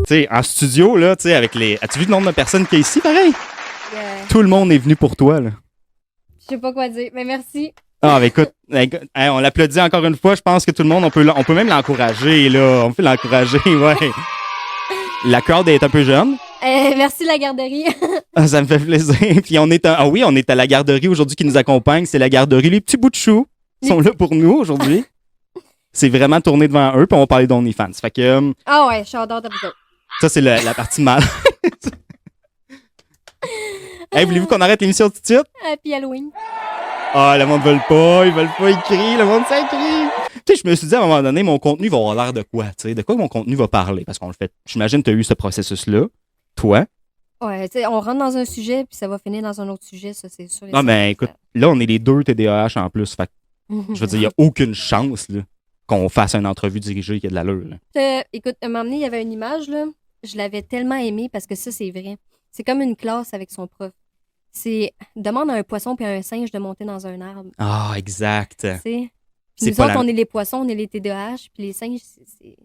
sais, en studio, là, tu sais, avec les... As-tu vu le nombre de personnes qu'il y a ici, pareil? Tout le monde est venu pour toi, là. Je sais pas quoi dire, mais merci. Ah, ben écoute, on l'applaudit encore une fois. Je pense que tout le monde, on peut même l'encourager, là. On peut l'encourager, ouais. La crowd est un peu jeune. Merci la garderie. Ah, ça me fait plaisir. Puis on est à la garderie aujourd'hui qui nous accompagne. C'est la garderie Les Petits Bouts de Chou. Ils sont là pour nous aujourd'hui. C'est vraiment tourné devant eux, puis on va parler d'OnlyFans. Fait que... Ah ouais, j'adore ta vidéo. Ça, c'est la partie mal. Hey, voulez-vous qu'on arrête l'émission tout de suite? Happy Halloween. Ah, le monde ne veut pas, ils veulent pas écrire, le monde s'écrit. Tu sais, je me suis dit à un moment donné, mon contenu va avoir l'air de quoi, tu sais, de quoi mon contenu va parler, parce qu'on le fait. J'imagine que tu as eu ce processus-là. Toi? Ouais, tu sais, on rentre dans un sujet, puis ça va finir dans un autre sujet, ça, c'est sûr. Non, mais écoute, là, on est les deux TDAH en plus, fait que, je veux dire, il n'y a aucune chance, là, qu'on fasse une entrevue dirigée qui a de l'allure, là. Écoute, un moment donné, il y avait une image, là, je l'avais tellement aimée parce que ça, c'est vrai. C'est comme une classe avec son prof. C'est demande à un poisson puis à un singe de monter dans un arbre. Ah, exact. Puis nous autres, on est les poissons, on est les TDAH, puis les singes, c'est...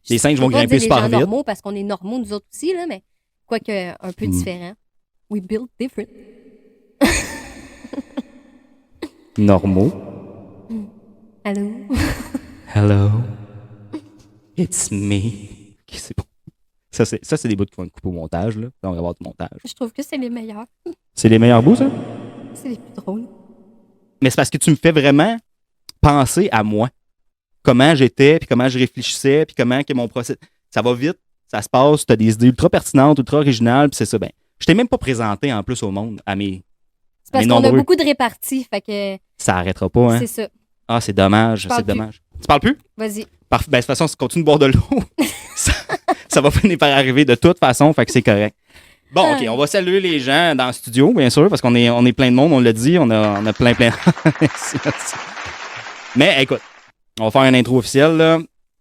Les singes vont grimper super vite. Les gens normaux, parce qu'on est normaux, nous autres aussi, là, mais quoique un peu différent. We build different. Normaux. Allô? Hello. It's me. Okay, c'est bon. Ça, c'est des bouts qui vont être coupés au montage, là. On va avoir du montage. Je trouve que c'est les meilleurs. C'est les meilleurs bouts, ça? C'est les plus drôles. Mais c'est parce que tu me fais vraiment penser à moi. Comment j'étais, puis comment je réfléchissais, puis comment que mon procès... Ça va vite, ça se passe, tu as des idées ultra pertinentes, ultra originales, puis c'est ça. Ben, je t'ai même pas présenté en plus au monde, à mes C'est parce qu'on a beaucoup de réparties, fait que... Ça arrêtera pas, hein? C'est ça. Ah, c'est dommage, c'est dommage. Tu parles plus? Vas-y. Ben, de toute façon, si tu continues de boire de l'eau, ça va finir par arriver de toute façon, fait que c'est correct. Bon, OK, on va saluer les gens dans le studio, bien sûr, parce qu'on est plein de monde, on l'a dit, on a plein. Merci. Mais écoute, on va faire une intro officielle, là.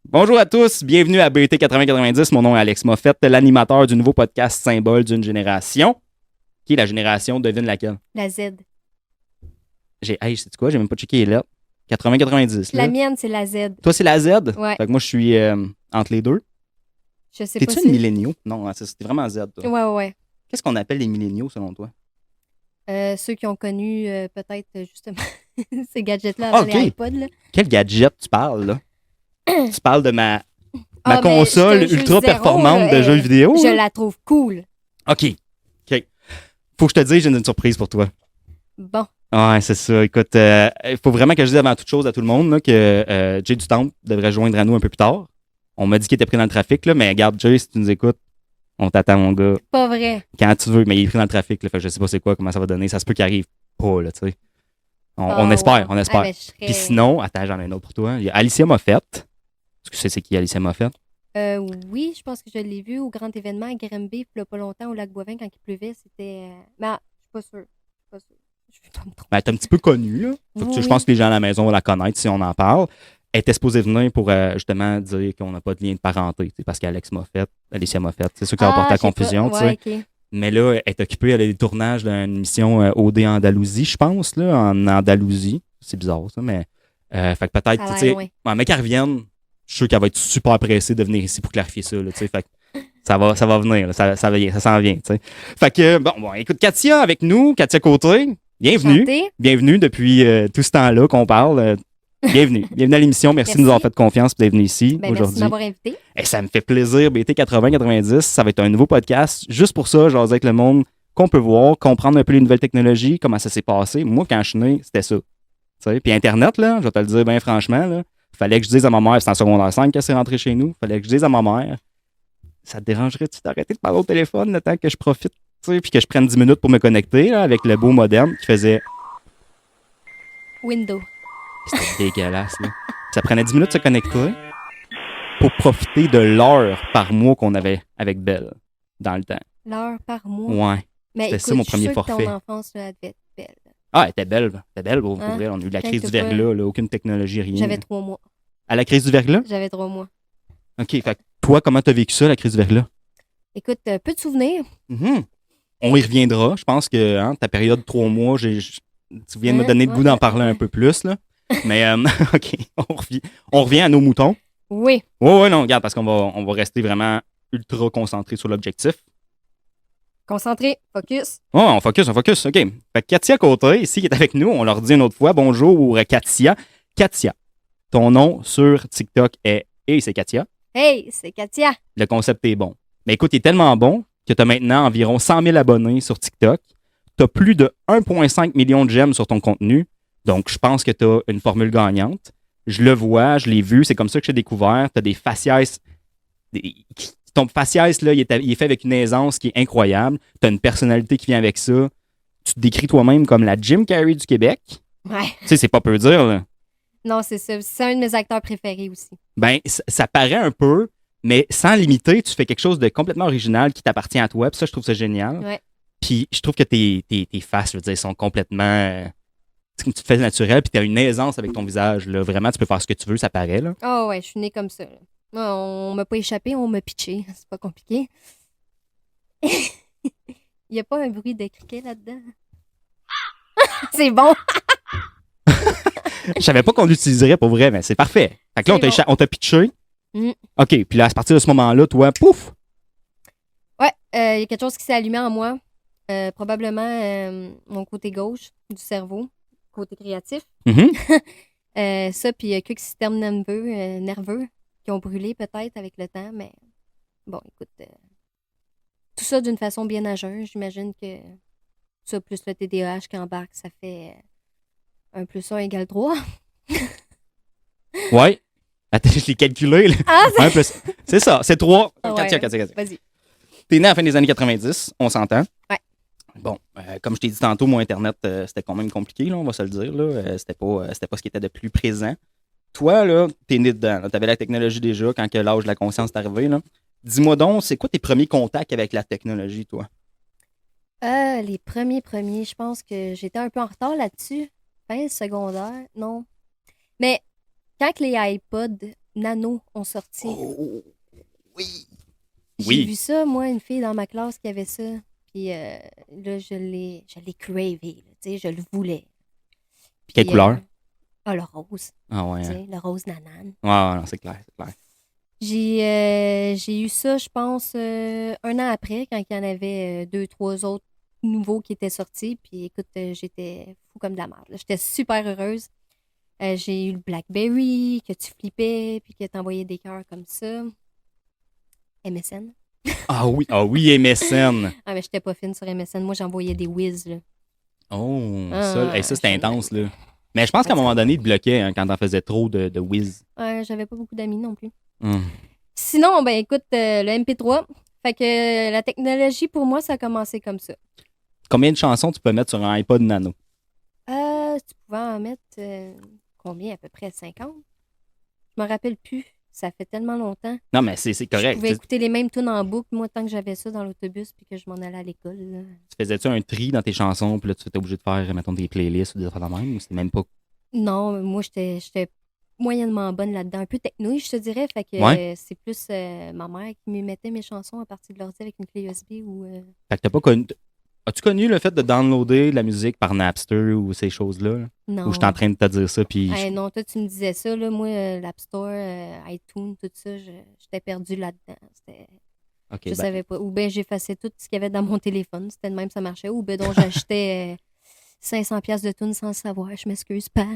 Bonjour à tous, bienvenue à BET 8090. Mon nom est Alex Moffett, l'animateur du nouveau podcast Symbole d'une génération. Qui est la génération, devine laquelle? La Z. Sais-tu quoi? J'ai même pas checké les lettres. 80-90. La mienne, c'est la Z. Toi, c'est la Z? Ouais. Fait que moi, je suis entre les deux. Je sais pas. T'es-tu une milléniaux? Non, c'était vraiment Z, toi. Ouais. Qu'est-ce qu'on appelle les milléniaux, selon toi? Ceux qui ont connu, peut-être, justement, ces gadgets-là avant les iPods, là. Quel gadget tu parles, là? Tu parles de ma console ultra performante de jeux vidéo? Je la trouve cool. OK. Faut que je te dise, j'ai une surprise pour toi. Bon. Ouais, c'est ça. Écoute, il faut vraiment que je dise avant toute chose à tout le monde là, que Jay du Temple devrait joindre à nous un peu plus tard. On m'a dit qu'il était pris dans le trafic, là, mais regarde, Jay, si tu nous écoutes, on t'attend, mon gars. Pas vrai. Quand tu veux, mais il est pris dans le trafic, là, fait que je sais pas c'est quoi, comment ça va donner. Ça se peut qu'il arrive pas, là, tu sais. On espère, on espère. Puis sinon, attends, j'en ai un autre pour toi. Il y a Alicia Moffett. Est-ce que tu sais c'est qui Alicia Moffett? Oui, je pense que je l'ai vu au grand événement à Granby, il y a pas longtemps, au Lac-Boivin, quand il pleuvait. C'était... Mais je suis pas sûre. Je vais pas me tromper. Ben, elle est un petit peu connue, là. Je pense que les gens à la maison vont la connaître si on en parle. Elle était supposée venir pour justement dire qu'on n'a pas de lien de parenté, parce qu'Alicia Moffett, c'est sûr que ça va porter à confusion. Ouais, okay. Mais là, elle est occupée, elle a des tournages d'une émission OD Andalousie, je pense, là, en Andalousie. C'est bizarre, ça, mais fait que peut-être, tu sais, mais qu'elle revienne, je suis sûr qu'elle va être super pressée de venir ici pour clarifier ça, tu sais, fait que ça va venir, là, ça s'en vient, tu sais. Fait que, bon, écoute, Katia avec nous, Katia Côté, bienvenue. Santé. Bienvenue depuis tout ce temps-là qu'on parle. Bienvenue à l'émission. Merci de nous avoir fait confiance et d'être venu ici aujourd'hui. Merci de m'avoir invité. Et ça me fait plaisir. BT 80-90, ça va être un nouveau podcast. Juste pour ça, j'ose avec le monde qu'on peut voir, comprendre un peu les nouvelles technologies, comment ça s'est passé. Moi, quand je suis né, c'était ça. T'sais? Puis Internet, là, je vais te le dire bien franchement, là, fallait que je dise à ma mère, c'est en secondaire 5 qu'elle s'est rentrée chez nous, fallait que je dise à ma mère, ça te dérangerait-tu d'arrêter de parler au téléphone le temps que je profite, puis que je prenne 10 minutes pour me connecter là, avec le beau modem qui faisait... Windows. C'était dégueulasse, là. Ça prenait 10 minutes de se connecter pour profiter de l'heure par mois qu'on avait avec Belle dans le temps. L'heure par mois? Ouais. C'était ça mon premier forfait. Ton enfance, là, devait être belle. Ah, elle était belle. Pour vrai. On a eu la crise du verglas, là, aucune technologie, rien. J'avais 3 mois. À la crise du verglas? J'avais 3 mois. OK. Fait que toi, comment t'as vécu ça, la crise du verglas? Écoute, peu de souvenirs. On y reviendra. Je pense que ta période de 3 mois, tu viens de me donner le goût d'en parler un peu plus, là. Mais, OK, on revient à nos moutons. Oui. Oui, non, regarde, parce qu'on va rester vraiment ultra concentré sur l'objectif. Concentré, focus. Oh, on focus. OK. Fait que Katia Côté, ici, qui est avec nous, on leur dit une autre fois bonjour, Katia. Katia, ton nom sur TikTok est Hey, c'est Katia. Hey, c'est Katia. Le concept est bon. Mais écoute, il est tellement bon que tu as maintenant environ 100 000 abonnés sur TikTok. Tu as plus de 1,5 million de j'aime sur ton contenu. Donc, je pense que tu as une formule gagnante. Je le vois, je l'ai vu, c'est comme ça que j'ai découvert. Tu as des faciès. Ton faciès, là, il est fait avec une aisance qui est incroyable. Tu as une personnalité qui vient avec ça. Tu te décris toi-même comme la Jim Carrey du Québec. Ouais. Tu sais, c'est pas peu dire, là. Non, c'est ça. C'est un de mes acteurs préférés aussi. Ben, ça paraît un peu, mais sans limiter, tu fais quelque chose de complètement original qui t'appartient à toi. Puis ça, je trouve ça génial. Ouais. Puis je trouve que tes faces, je veux dire, sont complètement. Tu te fais naturel, puis tu as une aisance avec ton visage. Là. Vraiment, tu peux faire ce que tu veux, ça paraît. Là. Oh ouais, je suis née comme ça. Là. Moi, on m'a pas échappé, on m'a pitché. C'est pas compliqué. Il y a pas un bruit de criquet là-dedans. C'est bon. Je savais pas qu'on l'utiliserait pour vrai, mais c'est parfait. Fait que là, on t'a pitché. Mm. OK, puis là, à partir de ce moment-là, toi, pouf! Ouais, il y a quelque chose qui s'est allumé en moi. Probablement mon côté gauche du cerveau, côté créatif. Mm-hmm. Ça, puis il y a quelques systèmes nerveux qui ont brûlé peut-être avec le temps, mais bon, écoute, tout ça d'une façon bien nageuse. J'imagine que ça plus le TDAH qui embarque, ça fait 1 + 1 = 3. Ouais. Attends, je l'ai calculé. Là. Ah, c'est ça, c'est 3. Ah ouais, Katia. Vas-y. T'es né à la fin des années 90, on s'entend. Ouais. Bon, comme je t'ai dit tantôt, mon Internet, c'était quand même compliqué, là, on va se le dire. Là. C'était pas ce qui était de plus présent. Toi, là, t'es né dedans. T'avais la technologie déjà quand que l'âge de la conscience est arrivé. Là. Dis-moi donc, c'est quoi tes premiers contacts avec la technologie, toi? Les premiers, je pense que j'étais un peu en retard là-dessus. Fin secondaire, non. Mais quand les iPod Nano ont sorti, Oh, oui. j'ai vu ça, moi, une fille dans ma classe qui avait ça. Puis là, je l'ai cravé, là, tu sais, je le voulais. Puis, quelle couleur? Le rose. Ah ouais. Tu sais, le rose nanane. Ouais, non, c'est clair. J'ai eu ça, je pense, 1 an après, quand il y en avait 2, 3 autres nouveaux qui étaient sortis. Puis écoute, j'étais fou comme de la merde. J'étais super heureuse. J'ai eu le BlackBerry, que tu flippais, puis que t'envoyais des cœurs comme ça. MSN. Ah oui, MSN. Ah, mais j'étais pas fine sur MSN. Moi, j'envoyais des whiz, là. Oh, Ah, ça c'était intense, là. Mais je pense qu'à un moment donné, il te bloquait hein, quand t'en faisais trop de whiz. Ouais, j'avais pas beaucoup d'amis non plus. Hum. Sinon, ben écoute, le MP3. Fait que la technologie, pour moi, ça a commencé comme ça. Combien de chansons tu peux mettre sur un iPod Nano? Tu pouvais en mettre combien? À peu près 50? Je me rappelle plus. Ça fait tellement longtemps. Non, mais c'est Je correct. pouvais écouter les mêmes tunes en boucle, moi, tant que j'avais ça dans l'autobus puis que je m'en allais à l'école. Là. Tu faisais-tu un tri dans tes chansons, puis là, tu étais obligé de faire, mettons, des playlists ou des affaires de même, ou c'était même pas. Non, moi, j'étais moyennement bonne là-dedans. Un peu techno, je te dirais. Fait que Ouais. c'est plus ma mère qui me mettait mes chansons à partir de l'ordi avec une clé USB ou... Fait que t'as pas connu. As-tu connu le fait de downloader de la musique par Napster ou ces choses-là? Là? Non. Ou je suis en train de te dire ça, puis. Hey, non, toi, tu me disais ça, là. Moi, l'App Store, iTunes, tout ça, j'étais perdue là-dedans. Ok, Je savais pas. Ou bien j'effaçais tout ce qu'il y avait dans mon téléphone. C'était de même, ça marchait. Ou bien donc j'achetais 500$ de tunes sans le savoir. Je m'excuse pas.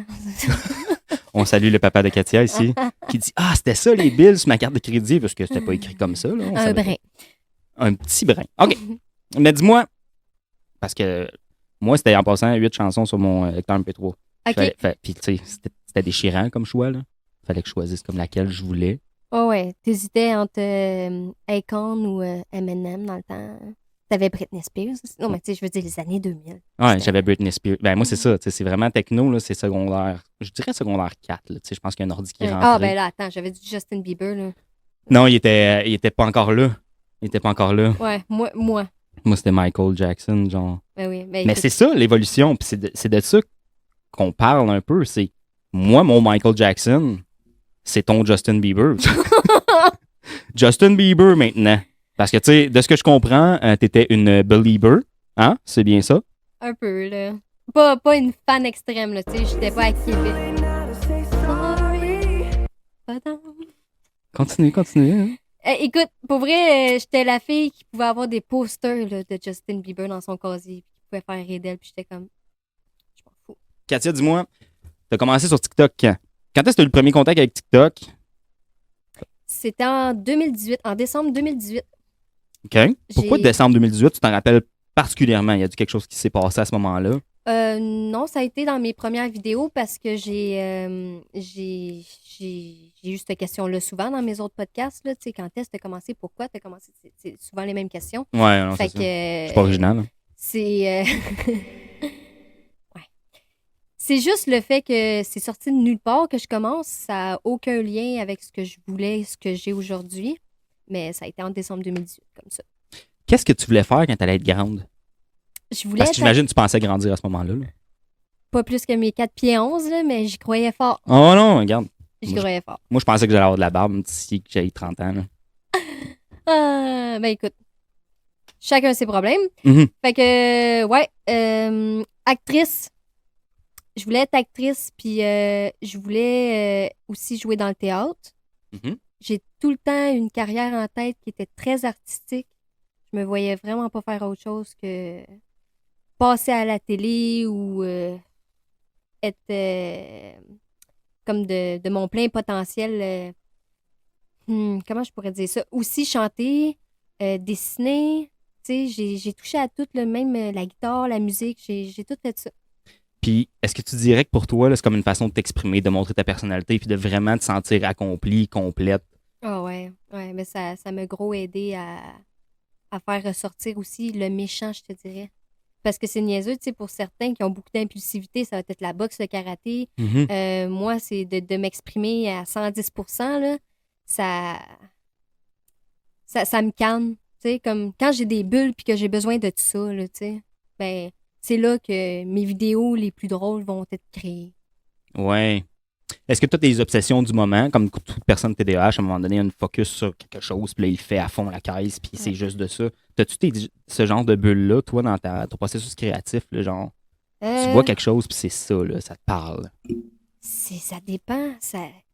On salue le papa de Katia ici, qui dit ah, c'était ça les bills sur ma carte de crédit, parce que c'était pas écrit comme ça. Là. Un brin. Un petit brin. OK. Mais dis-moi, parce que moi, c'était en passant 8 chansons sur mon lecteur MP3. OK. Puis, tu sais, c'était déchirant comme choix. Là. Fallait que je choisisse comme laquelle je voulais. Oh ouais, t'hésitais entre Akon ou Eminem dans le temps. T'avais Britney Spears aussi. Non, mais tu sais, je veux dire les années 2000. Ouais, j'avais Britney Spears. Ben, moi, c'est ça. C'est vraiment techno, là, c'est secondaire. Je dirais secondaire 4. Là, je pense qu'il y a un ordi qui est rentré. Ah, ben là, attends, j'avais du Justin Bieber, là. Non, il était pas encore là. Il était pas encore là. Ouais, moi. Moi, c'était Michael Jackson, genre. Ben oui, Mais c'est ça, l'évolution. Puis c'est de ça qu'on parle un peu. C'est moi, mon Michael Jackson, c'est ton Justin Bieber. Justin Bieber maintenant. Parce que, tu sais, de ce que je comprends, t'étais une belieber. Hein? C'est bien ça? Un peu, là. Pas une fan extrême, là. Tu sais, j'étais pas active. Continue. Hein? Écoute, pour vrai, j'étais la fille qui pouvait avoir des posters là, de Justin Bieber dans son casier, puis qui pouvait faire rire d'elle, puis j'étais comme, je m'en fous. Katia, dis-moi, t'as commencé sur TikTok quand? Quand est-ce que t'as eu le premier contact avec TikTok? C'était en 2018, en décembre 2018. OK. Pourquoi décembre 2018, tu t'en rappelles particulièrement? Y a-tu quelque chose qui s'est passé à ce moment-là? Non, ça a été dans mes premières vidéos parce que j'ai eu cette question-là souvent dans mes autres podcasts. Là, tu sais, quand est-ce que tu as commencé? Pourquoi tu as commencé? C'est souvent les mêmes questions. Ouais, non, Fait c'est que, ça. Je suis pas original. Hein. C'est ouais. C'est juste le fait que c'est sorti de nulle part que je commence. Ça n'a aucun lien avec ce que je voulais, ce que j'ai aujourd'hui. Mais ça a été en décembre 2018, comme ça. Qu'est-ce que tu voulais faire quand tu allais être grande? Je voulais Parce que j'imagine que tu pensais grandir à ce moment-là. Là. pas plus que mes 4 pieds 11, là, mais j'y croyais fort. Oh non, regarde. J'y croyais fort. Moi, je pensais que j'allais avoir de la barbe d'ici que j'avais 30 ans. Là. Ben écoute, chacun ses problèmes. Mm-hmm. Fait que, ouais, actrice. Je voulais être actrice, puis je voulais aussi jouer dans le théâtre. Mm-hmm. J'ai tout le temps une carrière en tête qui était très artistique. Je me voyais vraiment pas faire autre chose que passer à la télé ou être comme de mon plein potentiel. Comment je pourrais dire ça? Aussi chanter, dessiner. Tu sais, j'ai touché à tout, là, même la guitare, la musique, j'ai tout fait ça. Puis, est-ce que tu dirais que pour toi, là, c'est comme une façon de t'exprimer, de montrer ta personnalité, puis de vraiment te sentir accomplie, complète? Ah ouais, mais ça m'a gros aidé à faire ressortir aussi le méchant, je te dirais. Parce que c'est niaiseux, tu sais, pour certains qui ont beaucoup d'impulsivité, ça va être la boxe, le karaté. Mm-hmm. Moi, c'est de m'exprimer à 110%, là, ça me calme. Tu sais, comme quand j'ai des bulles puis que j'ai besoin de tout ça, là, tu sais, ben, c'est là que mes vidéos les plus drôles vont être créées. Ouais. Est-ce que tu as des obsessions du moment, comme toute personne TDAH, à un moment donné, a une focus sur quelque chose, puis là, il fait à fond la caisse, puis c'est juste de ça. T'as-tu ce genre de bulle-là, toi, dans ton processus créatif, là, genre, tu vois quelque chose, puis c'est ça, là, ça te parle? Ça dépend.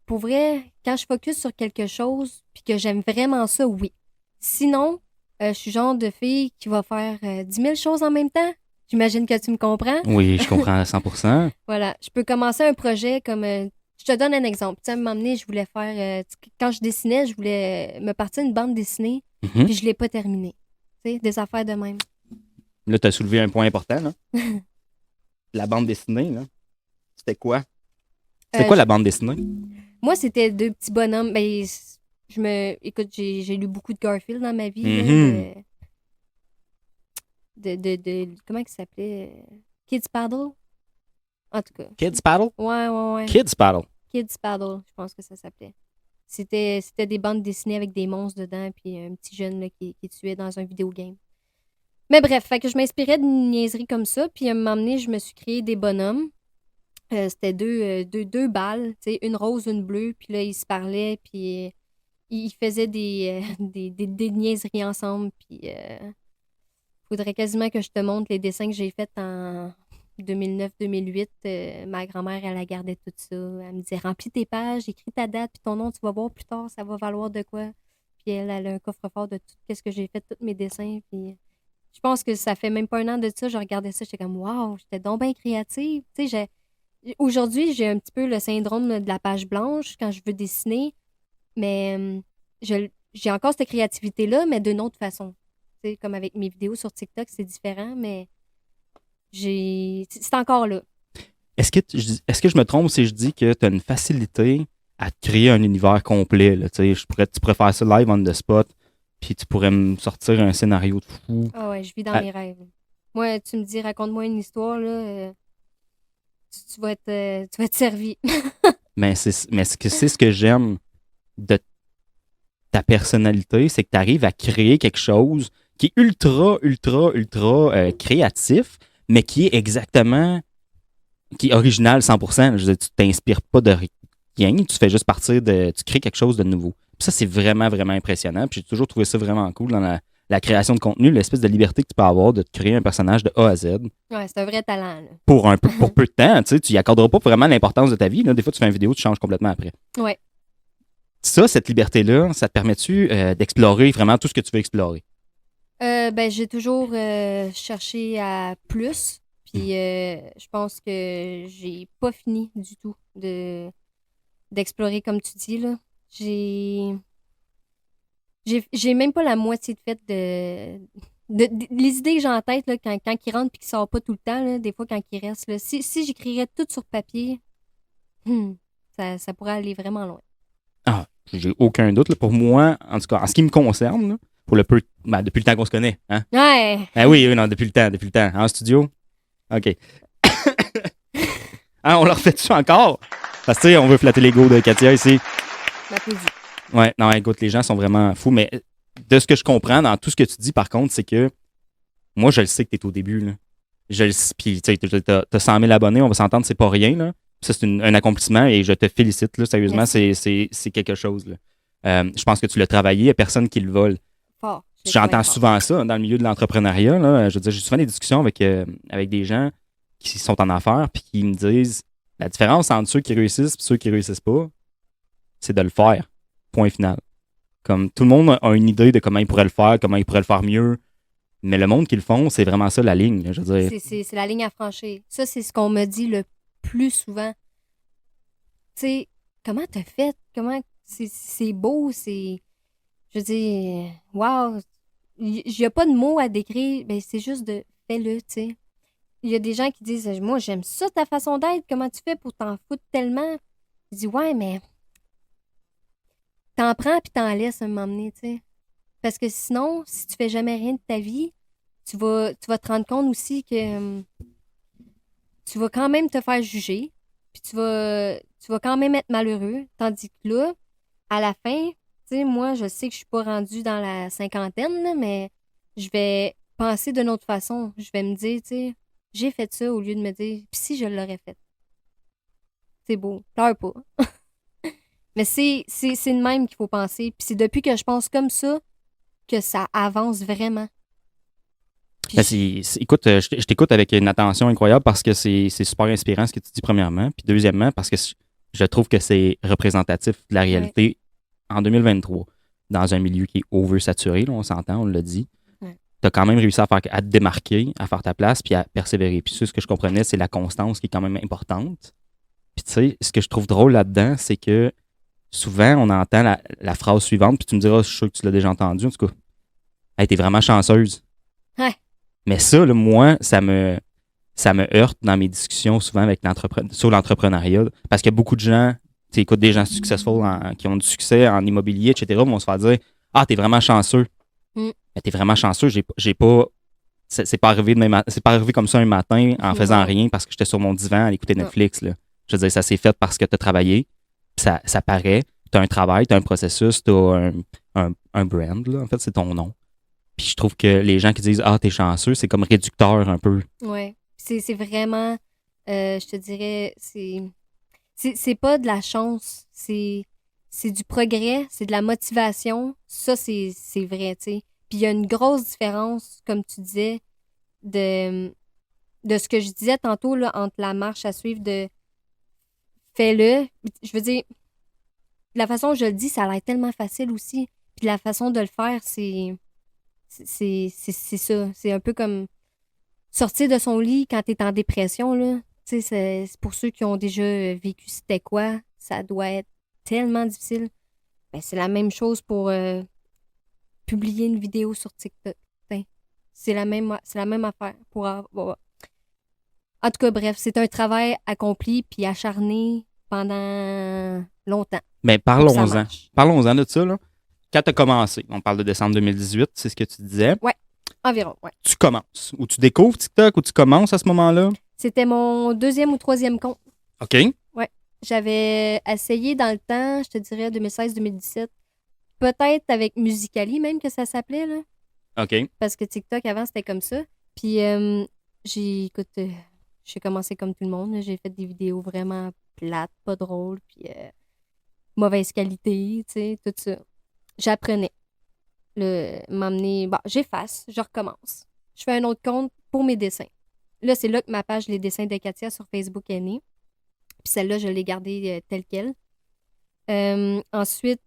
Pour vrai, quand je focus sur quelque chose, puis que j'aime vraiment ça, oui. Sinon, je suis le genre de fille qui va faire 10 000 choses en même temps. J'imagine que tu me comprends. Oui, je comprends à 100%. Voilà. Je peux commencer un projet comme... je te donne un exemple. Tu sais, à un moment donné, je voulais faire... quand je dessinais, je voulais me partir une bande dessinée, puis je ne l'ai pas terminée. Tu sais, des affaires de même. Là, tu as soulevé un point important, là. La bande dessinée, là. C'était quoi? C'était quoi la bande dessinée? Moi, c'était deux petits bonhommes. Ben, écoute, j'ai lu beaucoup de Garfield dans ma vie. Mm-hmm. Là, comment il s'appelait? Kids Paddle? En tout cas. Kids Paddle? Ouais. Kids Paddle. Kids Paddle, je pense que ça s'appelait. C'était des bandes dessinées avec des monstres dedans, puis un petit jeune là, qui tuait dans un vidéogame. Mais bref, fait que je m'inspirais d'une niaiserie comme ça, puis à un moment donné, je me suis créé des bonhommes. C'était deux balles, tu sais, une rose, une bleue, puis là, ils se parlaient, puis ils faisaient des niaiseries ensemble, puis faudrait quasiment que je te montre les dessins que j'ai faits en 2009-2008. Ma grand-mère, elle a gardé tout ça. Elle me disait, remplis tes pages, écris ta date, puis ton nom, tu vas voir plus tard, ça va valoir de quoi. Puis elle a un coffre-fort de tout ce que j'ai fait, tous mes dessins, puis... Je pense que ça fait même pas un an de ça, je regardais ça, j'étais comme, waouh, j'étais donc bien créative. Tu sais, aujourd'hui, j'ai un petit peu le syndrome de la page blanche quand je veux dessiner, mais j'ai encore cette créativité-là, mais d'une autre façon. Tu sais, comme avec mes vidéos sur TikTok, c'est différent, mais c'est encore là. Est-ce que je me trompe si je dis que tu as une facilité à te créer un univers complet? Là, tu pourrais faire ça live on the spot, puis tu pourrais me sortir un scénario de fou. Ah ouais, je vis dans mes rêves. Moi, tu me dis, raconte-moi une histoire, là, tu vas être servi. Mais c'est ce que j'aime de ta personnalité, c'est que tu arrives à créer quelque chose qui est ultra, ultra, ultra créatif, mais qui est qui est original 100%. Je veux dire, tu t'inspires pas de rien, tu fais juste tu crées quelque chose de nouveau. Puis ça, c'est vraiment, vraiment impressionnant. Puis j'ai toujours trouvé ça vraiment cool dans la création de contenu, l'espèce de liberté que tu peux avoir de te créer un personnage de A à Z. Ouais, c'est un vrai talent. Là. Pour peu de temps, tu y accorderas pas vraiment l'importance de ta vie. Là. Des fois, tu fais une vidéo, tu changes complètement après. Ouais. Ça, cette liberté-là, ça te permet-tu d'explorer vraiment tout ce que tu veux explorer? Ben, j'ai toujours cherché à plus. Puis je pense que j'ai pas fini du tout d'explorer comme tu dis là. J'ai même pas la moitié de fait les idées que j'ai en tête là, quand ils rentrent puis qu'ils sortent pas tout le temps, là, des fois quand ils restent. Là, si j'écrirais tout sur papier, hmm, ça pourrait aller vraiment loin. Ah, j'ai aucun doute. Là. Pour moi, en tout cas, en ce qui me concerne, là, pour le peu, depuis le temps qu'on se connaît. Hein? Ouais! Ah oui, non, depuis le temps. En studio? OK. Ah, on leur fait ça encore? Parce que, tu sais, on veut flatter l'ego de Katia ici. M'applaudis. Ouais, non, écoute, les gens sont vraiment fous. Mais de ce que je comprends dans tout ce que tu dis, par contre, c'est que moi, je le sais que tu es au début. Là. Je le sais. Puis, tu sais, t'as 100 000 abonnés, on va s'entendre, c'est pas rien. Là. Ça, c'est un accomplissement et je te félicite. Là, sérieusement, c'est quelque chose. Là. Je pense que tu l'as travaillé. Il n'y a personne qui le vole. Fort. J'entends souvent ça dans le milieu de l'entrepreneuriat. Là. Je veux dire, j'ai souvent des discussions avec des gens qui sont en affaires puis qui me disent la différence entre ceux qui réussissent et ceux qui réussissent pas, c'est de le faire. Point final. Comme tout le monde a une idée de comment il pourrait le faire, comment il pourrait le faire mieux. Mais le monde qui le font, c'est vraiment ça la ligne. Là, je veux dire. C'est la ligne à franchir. Ça, c'est ce qu'on me dit le plus souvent. Tu sais, comment t'as fait? Comment c'est beau, c'est. Je veux dire, wow! Il n'y a pas de mots à décrire, ben c'est juste de fais-le, tu sais. Il y a des gens qui disent moi, j'aime ça ta façon d'être, comment tu fais pour t'en foutre tellement? Je dis ouais, mais t'en prends puis t'en laisses un moment donné, tu sais. Parce que sinon, si tu fais jamais rien de ta vie, tu vas te rendre compte aussi que tu vas quand même te faire juger, puis tu vas quand même être malheureux. Tandis que là, à la fin, tu sais, moi, je sais que je suis pas rendue dans la cinquantaine, là, mais je vais penser d'une autre façon. Je vais me dire, tu sais, j'ai fait ça au lieu de me dire, puis si je l'aurais fait, c'est beau, pleure pas. Mais c'est de même qu'il faut penser. Puis c'est depuis que je pense comme ça que ça avance vraiment. Puis Ben, écoute, je t'écoute avec une attention incroyable parce que c'est super inspirant ce que tu dis premièrement. Puis deuxièmement, parce que je trouve que c'est représentatif de la réalité en 2023, dans un milieu qui est oversaturé, là, on s'entend, on l'a dit. Ouais. Tu as quand même réussi à te démarquer, à faire ta place, puis à persévérer. Puis ce que je comprenais, c'est la constance qui est quand même importante. Puis tu sais, ce que je trouve drôle là-dedans, c'est que souvent, on entend la phrase suivante, puis tu me diras, je suis sûr que tu l'as déjà entendu, en tout cas. Hey, t'es vraiment chanceuse. Ouais. Mais ça, là, moi, ça me heurte dans mes discussions souvent avec sur l'entrepreneuriat. Parce que beaucoup de gens, tu écoutes des gens successful qui ont du succès en immobilier, etc., vont se faire dire ah, t'es vraiment chanceux. Mm. Mais t'es vraiment chanceux, j'ai pas. C'est pas arrivé c'est pas arrivé comme ça un matin en faisant rien parce que j'étais sur mon divan à écouter Netflix. Là. Je veux dire, ça s'est fait parce que t'as travaillé, puis ça paraît. T'as un travail, t'as un processus, t'as un brand, là, en fait, c'est ton nom. Puis je trouve que les gens qui disent ah, t'es chanceux, c'est comme réducteur un peu. Ouais. C'est vraiment, je te dirais, c'est pas de la chance, c'est du progrès, c'est de la motivation. Ça, c'est vrai, tu sais. Puis il y a une grosse différence, comme tu disais, de ce que je disais tantôt, là, entre la marche à suivre de fais-le. Je veux dire, la façon dont je le dis, ça a l'air tellement facile aussi. Puis la façon de le faire, c'est ça. C'est un peu comme sortir de son lit quand t'es en dépression, là. Tu sais, c'est pour ceux qui ont déjà vécu c'était quoi, ça doit être tellement difficile. Ben, c'est la même chose pour publier une vidéo sur TikTok. Tain, c'est la même affaire. En tout cas, bref, c'est un travail accompli puis acharné pendant longtemps. Mais pour que ça parlons-en. marche. Parlons-en de ça, là. Quand tu as commencé, on parle de décembre 2018, c'est ce que tu disais. Ouais, environ, ouais. Tu commences. Ou tu découvres TikTok ou tu commences à ce moment-là. C'était mon deuxième ou troisième compte. OK. Ouais. J'avais essayé dans le temps, je te dirais 2016-2017. Peut-être avec Musical.ly même que ça s'appelait, là. OK. Parce que TikTok avant, c'était comme ça. Puis écoute, j'ai commencé comme tout le monde. Là. J'ai fait des vidéos vraiment plates, pas drôles, puis mauvaise qualité, tu sais, tout ça. J'apprenais. M'emmener. Bon, j'efface, je recommence. Je fais un autre compte pour mes dessins. Là, c'est là que ma page Les dessins de Katia sur Facebook est née. Puis celle-là, je l'ai gardée telle quelle. Ensuite,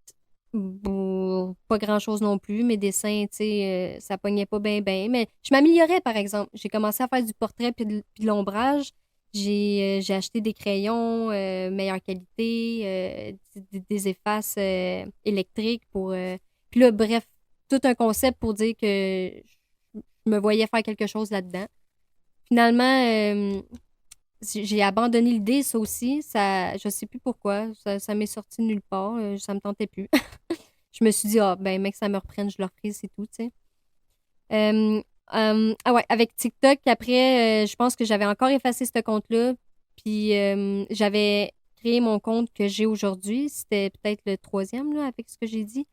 pas grand-chose non plus. Mes dessins, tu sais, ça pognait pas bien, bien. Mais je m'améliorais, par exemple. J'ai commencé à faire du portrait puis de l'ombrage. J'ai acheté des crayons meilleure qualité, des effaces électriques pour... Puis là, bref, tout un concept pour dire que je me voyais faire quelque chose là-dedans. Finalement, j'ai abandonné l'idée, ça aussi. Je sais plus pourquoi. Ça m'est sorti de nulle part. Ça me tentait plus. Je me suis dit, ah, ben, mec, ça me reprenne, je le reprise, c'est tout, tu sais. Ah ouais, avec TikTok, après, je pense que j'avais encore effacé ce compte-là. Puis j'avais créé mon compte que j'ai aujourd'hui. C'était peut-être le troisième, là, avec ce que j'ai dit.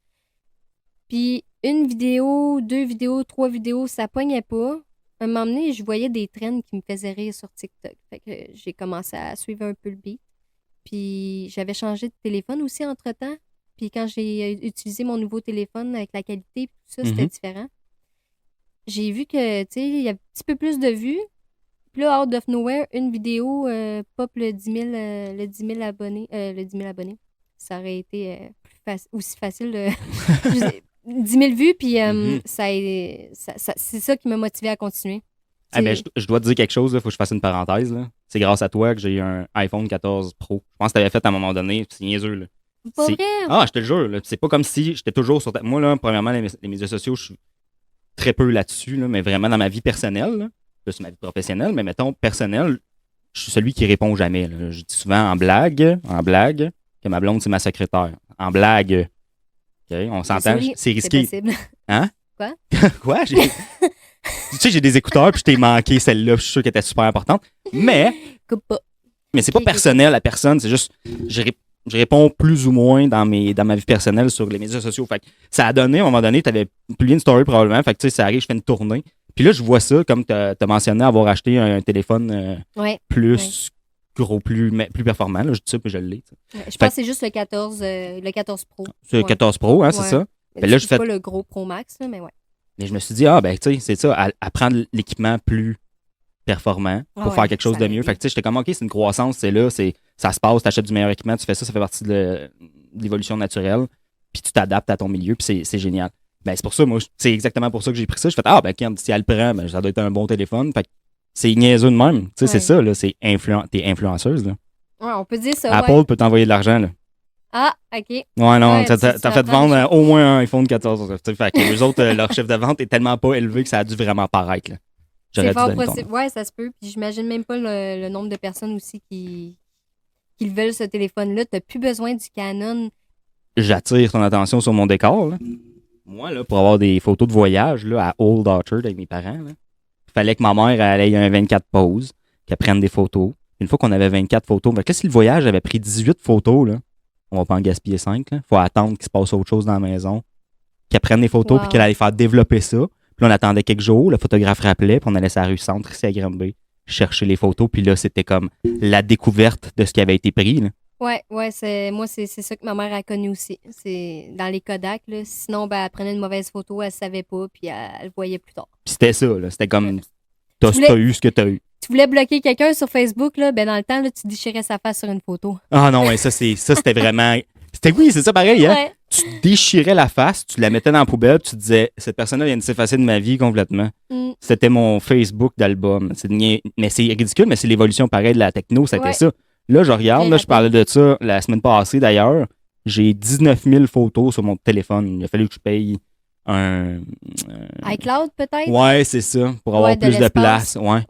Puis une vidéo, deux vidéos, trois vidéos, ça pognait pas. Un moment donné, je voyais des trends qui me faisaient rire sur TikTok. Fait que j'ai commencé à suivre un peu le beat. Puis j'avais changé de téléphone aussi entre-temps. Puis quand j'ai utilisé mon nouveau téléphone avec la qualité et tout ça, c'était différent. J'ai vu que, tu sais, il y a un petit peu plus de vues. Puis là, out of nowhere, une vidéo pop le 10 000, le 10 000 abonnés. Le 10 000 abonnés. Ça aurait été aussi facile. 10 000 vues, puis c'est ça qui m'a motivé à continuer. Ah, ben, je dois te dire quelque chose, il faut que je fasse une parenthèse. Là. C'est grâce à toi que j'ai eu un iPhone 14 Pro. Je pense que tu avais fait à un moment donné, c'est niaiseux. Là. Pas vrai? Ah, je te le jure. Là. C'est pas comme si j'étais toujours sur Moi, là, premièrement, les médias sociaux, je suis très peu là-dessus, là, mais vraiment dans ma vie personnelle, là, plus ma vie professionnelle, mais mettons, personnelle, je suis celui qui répond jamais. Là. Je dis souvent en blague, que ma blonde, c'est ma secrétaire. En blague. OK, on s'entend, c'est risqué. C'est possible. Hein? Quoi? Quoi? Tu sais, j'ai des écouteurs, puis je t'ai manqué celle-là, je suis sûr qu'elle était super importante. Mais c'est pas personnel à personne, c'est juste, je réponds plus ou moins dans ma vie personnelle sur les médias sociaux. Fait que ça a donné, à un moment donné, tu avais publié une story probablement, fait que tu sais, ça arrive, je fais une tournée. Puis là, je vois ça, comme tu as mentionné, avoir acheté un téléphone plus gros, plus performant. Là, je dis ça, puis je l'ai. Je pense que c'est juste le 14 Pro. C'est le 14 Pro, hein, c'est ça? Ben là, c'est pas le gros Pro Max, là, mais ouais. Mais je me suis dit, ah, ben, tu sais, c'est ça, à prendre l'équipement plus performant pour faire quelque chose de mieux. Fait que, tu sais, j'étais comme, OK, c'est une croissance, c'est là, ça se passe, tu achètes du meilleur équipement, tu fais ça fait partie de l'évolution naturelle, puis tu t'adaptes à ton milieu, puis c'est génial. Ben, c'est pour ça, moi, c'est exactement pour ça que j'ai pris ça. Je fais, ah, ben, si elle le prend, ben, ça doit être un bon téléphone. Fait que c'est niaiseux de même. Tu sais, c'est ça, là, t'es influenceuse, là. Ouais, on peut dire ça. Apple peut t'envoyer de l'argent, là. Ah, OK. Ouais, non, t'as fait vendre au moins un iPhone 14. Fait que eux autres, leur chiffre de vente est tellement pas élevé que ça a dû vraiment paraître, là. C'est fort possible. Ouais, ça se peut. Puis j'imagine même pas le nombre de personnes aussi qui veulent ce téléphone-là. T'as plus besoin du Canon. J'attire ton attention sur mon décor, là. Moi, là, pour avoir des photos de voyage là, à Old Orchard avec mes parents, il fallait que ma mère elle ait un 24 poses, qu'elle prenne des photos. Une fois qu'on avait 24 photos, ben, si le voyage avait pris 18 photos, là, on va pas en gaspiller 5. Il faut attendre qu'il se passe autre chose dans la maison, qu'elle prenne des photos puis qu'elle allait faire développer ça. Puis là, on attendait quelques jours, le photographe rappelait, puis on allait sur la rue Centre, ici à Granby, chercher les photos. Puis là, c'était comme la découverte de ce qui avait été pris. Là. Ouais, c'est ça que ma mère a connu aussi. C'est dans les Kodak, là. Sinon, ben, elle prenait une mauvaise photo, elle savait pas, puis elle le voyait plus tard. Puis c'était ça, là. C'était comme, t'as eu ce que t'as eu. Tu voulais bloquer quelqu'un sur Facebook, là, ben dans le temps, là, tu déchirais sa face sur une photo. Ah non, ouais, ça c'était vraiment... Oui, c'est ça pareil, hein? Ouais. Tu déchirais la face, tu la mettais dans la poubelle, tu te disais, cette personne-là vient de s'effacer de ma vie complètement. C'était mon Facebook d'album. Mais c'est ridicule, mais c'est l'évolution pareille de la techno, c'était ça. Là, je regarde, là, je parlais de ça la semaine passée d'ailleurs. J'ai 19 000 photos sur mon téléphone. Il a fallu que je paye un... iCloud, peut-être? Ouais, c'est ça, pour avoir plus de place. Ouais.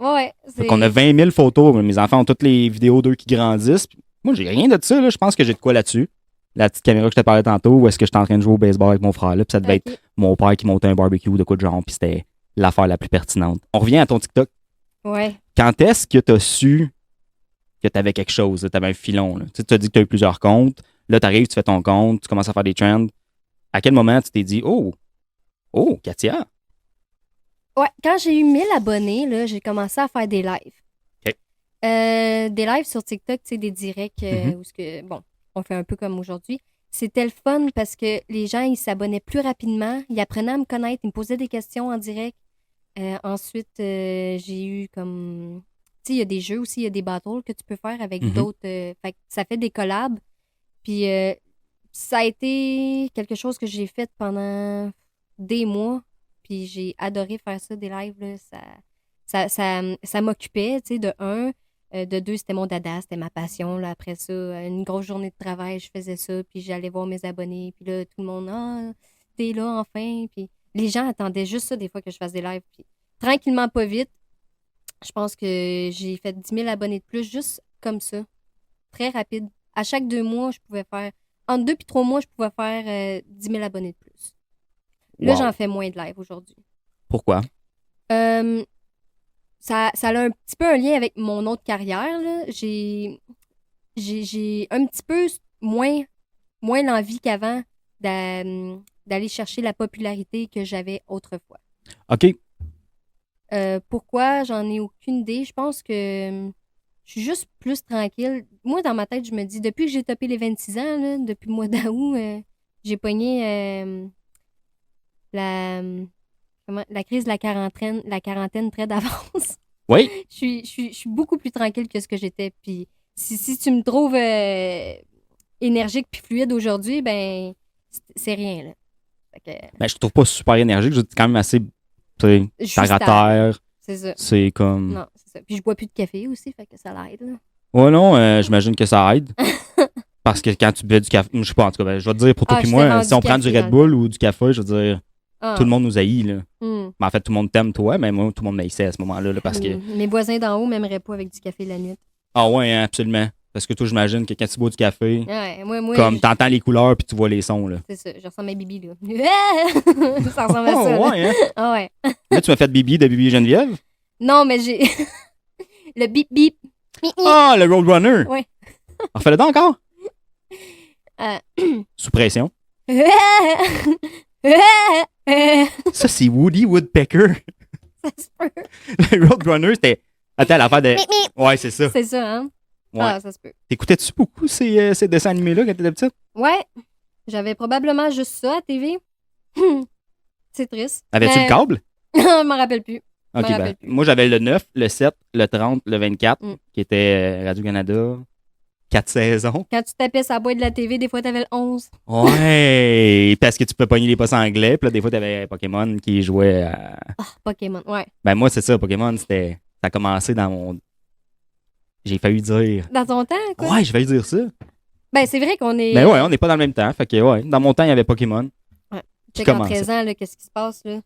Fait qu'on a 20 000 photos. Mes enfants ont toutes les vidéos d'eux qui grandissent. Moi, j'ai rien de ça. Là. Je pense que j'ai de quoi là-dessus. La petite caméra que je te parlais tantôt, où est-ce que j'étais en train de jouer au baseball avec mon frère. Là, puis ça devait être mon père qui montait un barbecue de quoi de genre, puis c'était l'affaire la plus pertinente. On revient à ton TikTok. Ouais. Quand est-ce que tu as su que tu avais quelque chose, tu avais un filon? Là? Tu as dit que tu as eu plusieurs comptes. Là, tu arrives, tu fais ton compte, tu commences à faire des trends. À quel moment tu t'es dit, oh, Katia? Ouais, quand j'ai eu 1000 abonnés, là, j'ai commencé à faire des lives. Okay. Des lives sur TikTok, tu sais, des directs où on fait un peu comme aujourd'hui. C'était le fun parce que les gens, ils s'abonnaient plus rapidement, ils apprenaient à me connaître, ils me posaient des questions en direct. Ensuite, j'ai eu comme... Tu sais, il y a des jeux aussi, il y a des battles que tu peux faire avec d'autres. Fait que ça fait des collabs. Puis ça a été quelque chose que j'ai fait pendant des mois. Puis j'ai adoré faire ça, des lives. Là. Ça m'occupait, tu sais, de un. De deux, c'était mon dada, c'était ma passion. Là. Après ça, une grosse journée de travail, je faisais ça. Puis j'allais voir mes abonnés. Puis là, tout le monde, ah, t'es là enfin. Puis les gens attendaient juste ça des fois que je fasse des lives. Puis tranquillement, pas vite, je pense que j'ai fait 10 000 abonnés de plus juste comme ça. Très rapide. À chaque 2 mois, je pouvais faire. Entre 2 et 3 mois, je pouvais faire 10 000 abonnés de plus. Là, Wow. j'en fais moins de live aujourd'hui. Pourquoi? Euh, ça a un petit peu un lien avec mon autre carrière. Là. J'ai un petit peu moins l'envie qu'avant d'aller chercher la popularité que j'avais autrefois. OK. Pourquoi? J'en ai aucune idée. Je pense que je suis juste plus tranquille. Moi, dans ma tête, je me dis, depuis que j'ai topé les 26 ans, là, depuis le mois d'août, j'ai pogné la crise de la quarantaine très d'avance. Oui. Je suis beaucoup plus tranquille que ce que j'étais. Puis si tu me trouves énergique puis fluide aujourd'hui, ben c'est rien, là. Fait que, Ben, je te trouve pas super énergique. Je dis quand même assez, tu sais, je suis terre à stable. terre. C'est ça. C'est comme... Non, c'est ça. Puis je bois plus de café aussi, fait que ça l'aide, là. Ouais, non, j'imagine que ça aide. Parce que quand tu buvais du café, je sais pas, en tout cas, ben, je vais te dire pour toi Ah, puis je moi, t'ai si on vendu prend du café Red dans Bull ou du café, je veux dire, Ah. tout le monde nous haït, là. Hmm. Mais en fait, tout le monde t'aime, toi, mais moi, tout le monde m'haïssait à ce moment-là, là, parce que... Mes voisins d'en haut m'aimeraient pas avec du café la nuit. Ah ouais, hein, absolument. Parce que toi, j'imagine que quand tu bois du café, Ouais, moi comme t'entends les couleurs puis tu vois les sons, là. c'est ça, je ressemble à Bibi, là. Ça ressemble à Oh, ça. là. ouais, hein? Ah ouais. Là, tu m'as fait Bibi de Bibi Geneviève? Non, mais j'ai le bip bip. Ah, le Roadrunner! Ouais. Refais-le donc encore? Euh. Sous pression. Ça, c'est Woody Woodpecker. Ça se peut. Le Roadrunner, c'était... Attends, l'affaire de... Ouais, c'est ça. C'est ça, hein? Ouais. Ah, ça se peut. T'écoutais-tu beaucoup ces dessins animés-là quand t'étais petite? Ouais. J'avais probablement juste ça à TV. C'est triste. Avais-tu le câble? Je m'en rappelle plus. Ok, me rappelle plus. moi, j'avais le 9, le 7, le 30, le 24, Mm. qui était Radio-Canada, 4 saisons. Quand tu tapais sa boîte de la TV, des fois, t'avais le 11. Ouais, parce que tu peux pogner les postes anglais, puis là, des fois, t'avais Pokémon qui jouait à... Ah, Pokémon, ouais. Ben, moi, c'est ça, Pokémon, c'était... Ça a commencé dans mon... J'ai failli dire... Dans ton temps, quoi? Ouais, j'ai failli dire ça. Ben, c'est vrai qu'on est... Ben ouais, on n'est pas dans le même temps, fait que ouais, dans mon temps, il y avait Pokémon. Tu sais qui qu'en commençait. 13 ans, là, qu'est-ce qui se passe, là?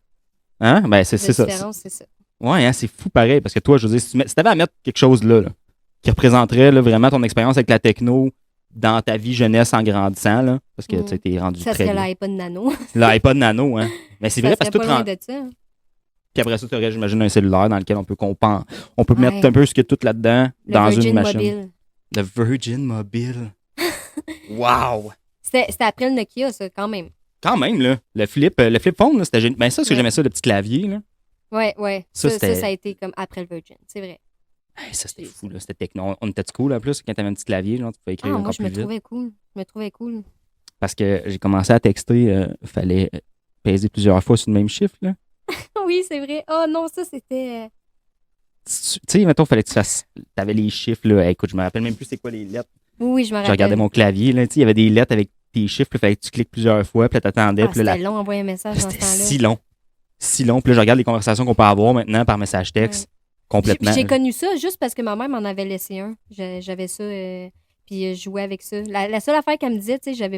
Hein? Ben, c'est La ça. différence, c'est ça. Ouais, hein, c'est fou pareil, parce que toi, je veux dire, si t'avais à mettre quelque chose là, qui représenterait là, vraiment ton expérience avec la techno dans ta vie jeunesse en grandissant, là, parce que tu sais, t'es rendu Ça très serait vieux. l'iPod Nano. L'iPod Nano, hein. Mais c'est vrai, Ça parce serait que pas tout loin rend... de ça. Puis après ça, tu aurais, j'imagine, un cellulaire dans lequel on peut Ouais. mettre un peu ce qu'il y a tout là-dedans Le dans Virgin une machine. Mobile. Le Virgin Mobile. Wow! C'était après le Nokia, ça, quand même. Quand même, là. Le flip phone, là, c'était génial. Ben, ça, parce que j'aimais ça, le petit clavier, là. Ouais. Ça, Ça, c'était- ça a été comme après le Virgin, c'est vrai. Hey, ça, c'était fou, là. C'était techno. On était cool, en plus, quand t'avais un petit clavier, genre, tu pouvais écrire Ah, moi, encore je plus me vite. trouvais cool. Je me trouvais cool. Parce que j'ai commencé à texter, fallait peser plusieurs fois sur le même chiffre, là. Oui, c'est vrai. Oh non, ça, c'était... Tu sais, mettons, fallait que tu fasses. T'avais les chiffres, là. Hey, écoute, je me rappelle même plus c'est quoi les lettres. Oui, je me Je rappelle. regardais mon clavier, là. Tu sais, il y avait des lettres avec tes chiffres, puis il fallait que tu cliques plusieurs fois, puis là, t'attendais, Ah, puis là, c'était long, envoyer un message dans ce c'était temps-là. si long. Si long. Puis là, je regarde les conversations qu'on peut avoir maintenant par message texte. Complètement. J'ai connu ça juste parce que ma mère m'en avait laissé un. J'avais ça, puis je jouais avec ça. La seule affaire qu'elle me disait, tu sais,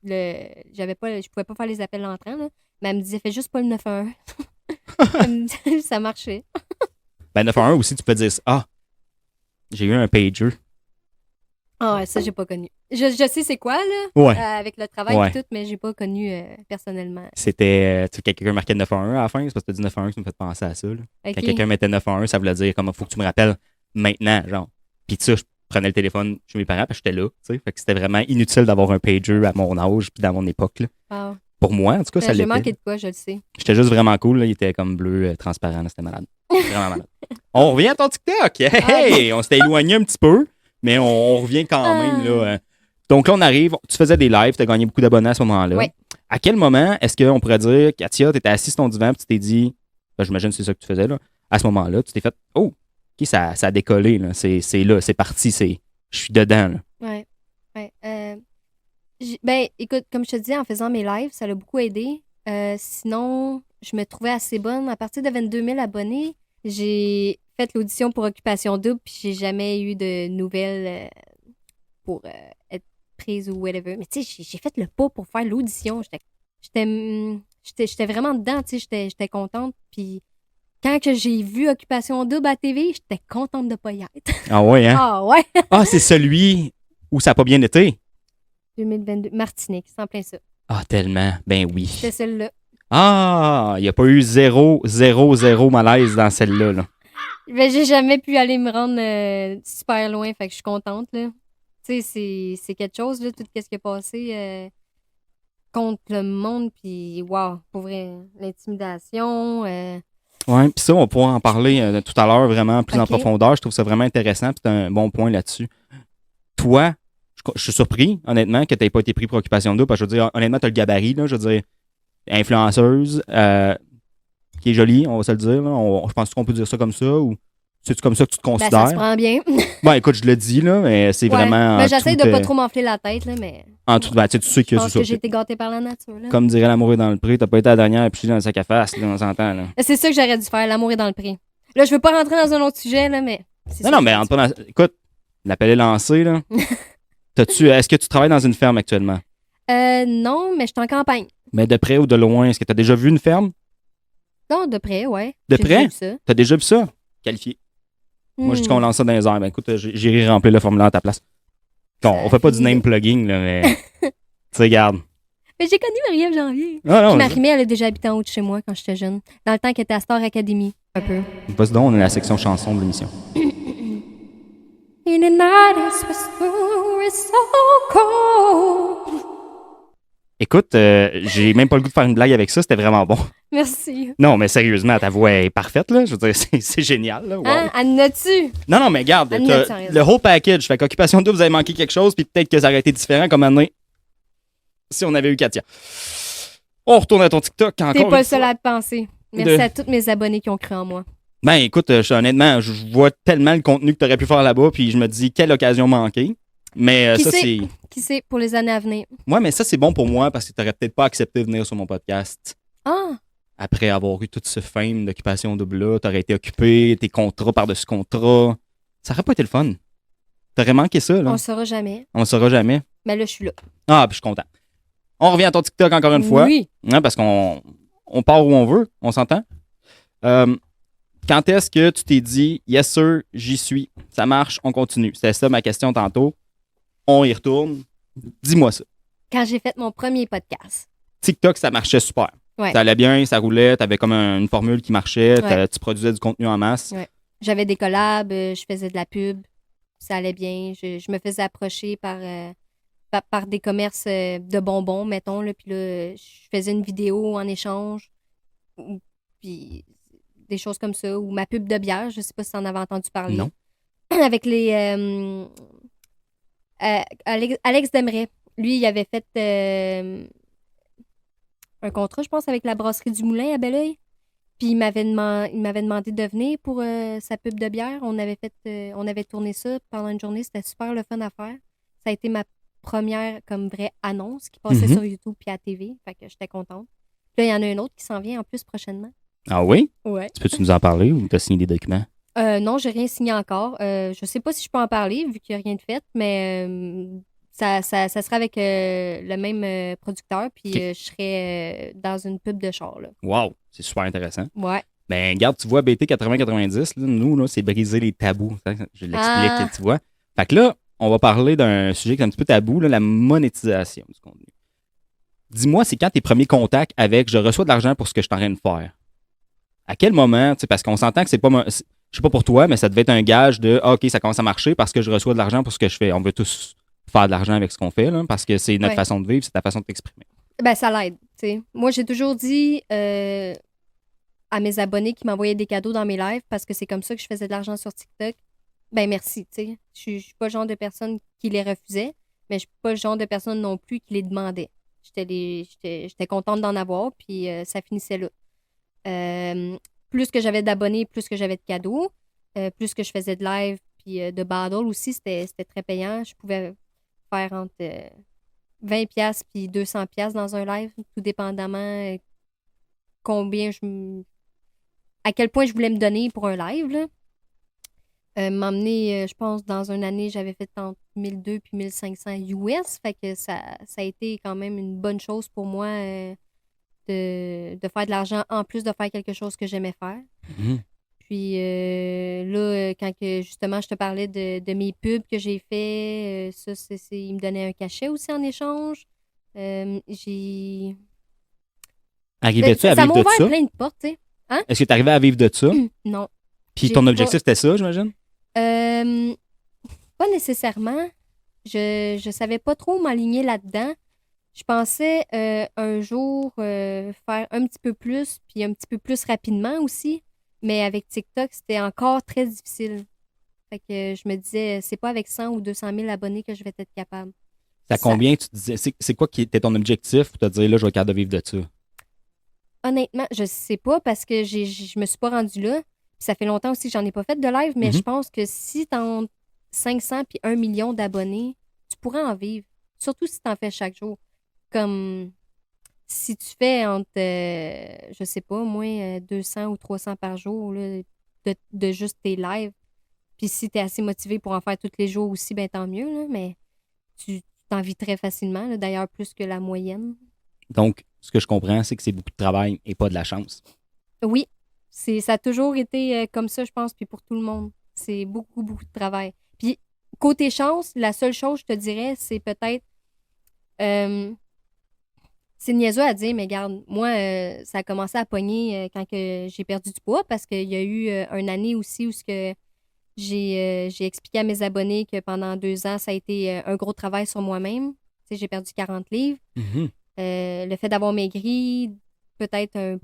je pouvais pas faire les appels entrants, là, mais elle me disait, fais juste pas le 911. Elle me disait, ça marchait. Ben, 911 aussi, tu peux dire ça. Ah, j'ai eu un pager. Ah, ouais, ça, j'ai pas connu. Je sais c'est quoi, là, Ouais. avec le travail Ouais. et tout, mais j'ai pas connu personnellement. C'était, tu sais, quelqu'un marquait 911 à la fin, c'est parce que tu dit 911 qui me fait penser à ça, là. Ok. Quand quelqu'un mettait 911, ça voulait dire, comme, faut que tu me rappelles maintenant, genre. Puis ça, je prenais le téléphone chez mes parents, puis j'étais là, tu sais. Fait que c'était vraiment inutile d'avoir un pager à mon âge, puis dans mon époque, là. Wow. Pour moi, en tout cas, ça J'ai l'était. manqué de quoi, je le sais. J'étais juste vraiment cool, là. Il était comme bleu, transparent, là. C'était malade. Vraiment malade. On revient à ton TikTok. Hey! On s'était éloigné un petit peu, mais on revient quand même, là. Donc là, on arrive. Tu faisais des lives, tu as gagné beaucoup d'abonnés à ce moment-là. Ouais. À quel moment est-ce qu'on pourrait dire, Katia, tu étais assis sur ton divan, puis tu t'es dit, ben, j'imagine que c'est ça que tu faisais, là. À ce moment-là, tu t'es fait, oh, OK, ça a décollé, là. C'est là, c'est parti, je suis dedans, là. Ouais. Ben, écoute, comme je te dis, en faisant mes lives, ça l'a beaucoup aidé. Sinon, je me trouvais assez bonne. À partir de 22 000 abonnés, j'ai fait l'audition pour Occupation Double, puis j'ai jamais eu de nouvelles pour être prise ou whatever. Mais tu sais, j'ai fait le pas pour faire l'audition. J'étais vraiment dedans, tu sais, j'étais contente. Puis quand que j'ai vu Occupation Double à TV, j'étais contente de pas y être. Ah ouais, hein? Ah ouais! Ah, c'est celui où ça n'a pas bien été. 2022, Martinique, c'est en plein ça. Ah, tellement. Ben oui. C'était celle-là. Ah, il n'y a pas eu zéro, zéro, zéro malaise dans celle-là. Là. Ben, j'ai jamais pu aller me rendre super loin, fait que je suis contente, là. Tu sais, c'est quelque chose, là, tout ce qui est passé contre le monde, puis wow, pour vrai, l'intimidation. Oui, puis ça, on pourra en parler tout à l'heure vraiment plus en Ok. profondeur. Je trouve ça vraiment intéressant, puis tu as un bon point là-dessus. Toi, je suis surpris, honnêtement, que tu n'aies pas été pris pour occupation double, parce que je veux dire, honnêtement, tu as le gabarit, là, je veux dire, influenceuse, qui est jolie, on va se le dire. Là. Je pense qu'on peut dire ça comme ça, ou c'est-tu comme ça que tu te Ben, ça se considères? prend bien. Bon, écoute, je le dis, là, mais c'est Ouais. vraiment. Ben, en j'essaie tout, de pas trop m'enfler la tête, là, mais En tout, ben, tu sais, tu sais je que pense c'est ça. que j'ai été gâtée par la nature, là. Comme dirait l'amour est dans le pré, t'as pas été la dernière à picher dans le sac à face, là, on s'entend, là. C'est ça que j'aurais dû faire, l'amour est dans le prix. Là, je veux pas rentrer dans un autre sujet, là, mais c'est Non, ça non, que mais j'ai entre pas dans... Écoute, l'appel est lancé, là. Est-ce que tu travailles dans une ferme actuellement? Non, mais je suis en campagne. Mais de près ou de loin, est-ce que tu as déjà vu une ferme? Non, de près, ouais. De J'ai près? déjà vu ça. Tu as déjà vu ça? Qualifié. Moi, je dis qu'on lance ça dans les airs. Ben écoute, j'irai remplir le formulaire à ta place. Bon, on fait pas du name plugging, là, mais. Tu sais, regarde. Mais j'ai connu Marie-Ève Janvier. Ah non, Puis Marie-Mé, elle a déjà habité en haut de chez moi quand j'étais jeune. Dans le temps qu'elle était à Star Academy, un peu. vas-y donc, on est la section chanson de l'émission. In the night it's so cold. Écoute, j'ai même pas le goût de faire une blague avec ça, c'était vraiment bon. Merci. Non, mais sérieusement, ta voix est parfaite, là. Je veux dire, c'est génial, là. Wow. Hein? En as-tu? Non, non, mais regarde, Anne t'as Nathan, raison. le whole package. Fait qu'Occupation Double, vous avez manqué quelque chose, puis peut-être que ça aurait été différent comme année si on avait eu Katia. On retourne à ton TikTok encore. T'es pas une le seul fois. à le penser. Merci De- à tous mes abonnés qui ont cru en moi. Ben, écoute, honnêtement, je vois tellement le contenu que tu aurais pu faire là-bas, puis je me dis, quelle occasion manquée. Mais Qui ça, sait? c'est. Qui sait, pour les années à venir. Ouais, mais ça, c'est bon pour moi parce que tu peut-être pas accepté de venir sur mon podcast. Ah! Après avoir eu toute ce fame d'occupation double-là, tu aurais été occupé, tes contrats par-dessus contrats. Ça aurait pas été le fun. T'aurais manqué ça, là. On le saura jamais. On le saura jamais. Mais là, je suis là. Ah, puis je suis content. On revient à ton TikTok encore une fois. Oui. Hein, parce qu'on part où on veut, on s'entend. Quand est-ce que tu t'es dit, yes sir, j'y suis, ça marche, on continue? C'était ça ma question tantôt. On y retourne. Dis-moi ça. Quand j'ai fait mon premier podcast. TikTok, ça marchait super. Ouais. Ça allait bien, ça roulait, tu avais comme une formule qui marchait, Ouais. tu produisais du contenu en masse. Ouais. J'avais des collabs, je faisais de la pub. Ça allait bien. Je me faisais approcher par des commerces de bonbons, mettons. Là, puis là, je faisais une vidéo en échange. Puis des choses comme ça. Ou ma pub de bière, je sais pas si tu en avais entendu parler. Non. Avec les... Alex Demeret. Lui, il avait fait un contrat, je pense, avec la brasserie du Moulin à Belleuil. Puis il m'avait demandé de venir pour sa pub de bière. On avait tourné ça pendant une journée. C'était super le fun à faire. Ça a été ma première comme vraie annonce qui passait Mhm. sur YouTube puis à TV. Fait que j'étais contente. Là, il y en a un autre qui s'en vient en plus prochainement. Ah oui? Ouais. Tu peux-tu nous en parler ou t'as signé des documents? Non, j'ai rien signé encore. Je sais pas si je peux en parler vu qu'il n'y a rien de fait, mais ça sera avec le même producteur, puis Ok. je serai dans une pub de char. Là. Wow, c'est super intéressant. Ouais. Ben, regarde, tu vois, BT 80-90, là, nous, là, c'est briser les tabous. Je l'explique, Ah. tu vois. Fait que là, on va parler d'un sujet qui est un petit peu tabou, là, la monétisation du contenu. Dis-moi, c'est quand tes premiers contacts avec je reçois de l'argent pour ce que je suis en train de faire? À quel moment, tu sais, parce qu'on s'entend que c'est pas. Je sais pas pour toi, mais ça devait être un gage de ah, OK, ça commence à marcher parce que je reçois de l'argent pour ce que je fais. On veut tous faire de l'argent avec ce qu'on fait, là, parce que c'est notre Ouais. façon de vivre, c'est ta façon de t'exprimer. Ben, ça l'aide, tu sais. Moi, j'ai toujours dit à mes abonnés qui m'envoyaient des cadeaux dans mes lives, parce que c'est comme ça que je faisais de l'argent sur TikTok, ben merci, tu sais. Je suis pas le genre de personne qui les refusait, mais je suis pas le genre de personne non plus qui les demandait. J'étais contente d'en avoir, puis ça finissait là. Plus que j'avais d'abonnés, plus que j'avais de cadeaux, plus que je faisais de live, puis de battle aussi, c'était très payant. Je pouvais faire entre 20$ puis 200$ dans un live, tout dépendamment combien à quel point je voulais me donner pour un live, là. M'emmener, je pense, dans une année, j'avais fait entre 1200 puis 1500 US. Fait que ça a été quand même une bonne chose pour moi de faire de l'argent en plus de faire quelque chose que j'aimais faire. Mhm. Puis là, quand justement je te parlais de mes pubs que j'ai fait, ça, ils me donnaient un cachet aussi en échange. J'ai. Arrivais-tu à Ça vivre m'a de ouvert ça? plein de portes, tu sais. Hein? Est-ce que tu arrivais à vivre de ça? Non. Puis J'ai ton pas. objectif, c'était ça, j'imagine? Euh, Pas nécessairement. Je savais pas trop m'aligner là-dedans. Je pensais un jour faire un petit peu plus, puis un petit peu plus rapidement aussi. Mais avec TikTok, c'était encore très difficile. Fait que je me disais, c'est pas avec 100 ou 200 000 abonnés que je vais être capable. C'est à Ça, combien tu te disais? C'est quoi qui était ton objectif pour te dire, là, je vais être capable de vivre de ça? honnêtement, je sais pas parce que je me suis pas rendue là. Puis ça fait longtemps aussi que j'en ai pas fait de live, mais je Mhm. pense que si t'as 500 puis 1 million d'abonnés, tu pourrais en vivre. Surtout si t'en fais chaque jour. Comme si tu fais entre, je sais pas, moins 200 ou 300 par jour là, de juste tes lives. Puis si t'es assez motivé pour en faire tous les jours aussi, ben tant mieux, là, mais tu t'en vis très facilement, là, d'ailleurs plus que la moyenne. Donc, ce que je comprends, c'est que c'est beaucoup de travail et pas de la chance. Oui, ça a toujours été comme ça, je pense, puis pour tout le monde. C'est beaucoup, beaucoup de travail. Puis, côté chance, la seule chose, je te dirais, c'est peut-être. euh, c'est niaiseux à dire, mais regarde, moi, ça a commencé à pogner quand que j'ai perdu du poids parce qu'il y a eu une année aussi où ce que j'ai expliqué à mes abonnés que pendant 2 ans, ça a été un gros travail sur moi-même. Tu sais, j'ai perdu 40 livres. Mhm. Le fait d'avoir maigri, peut-être un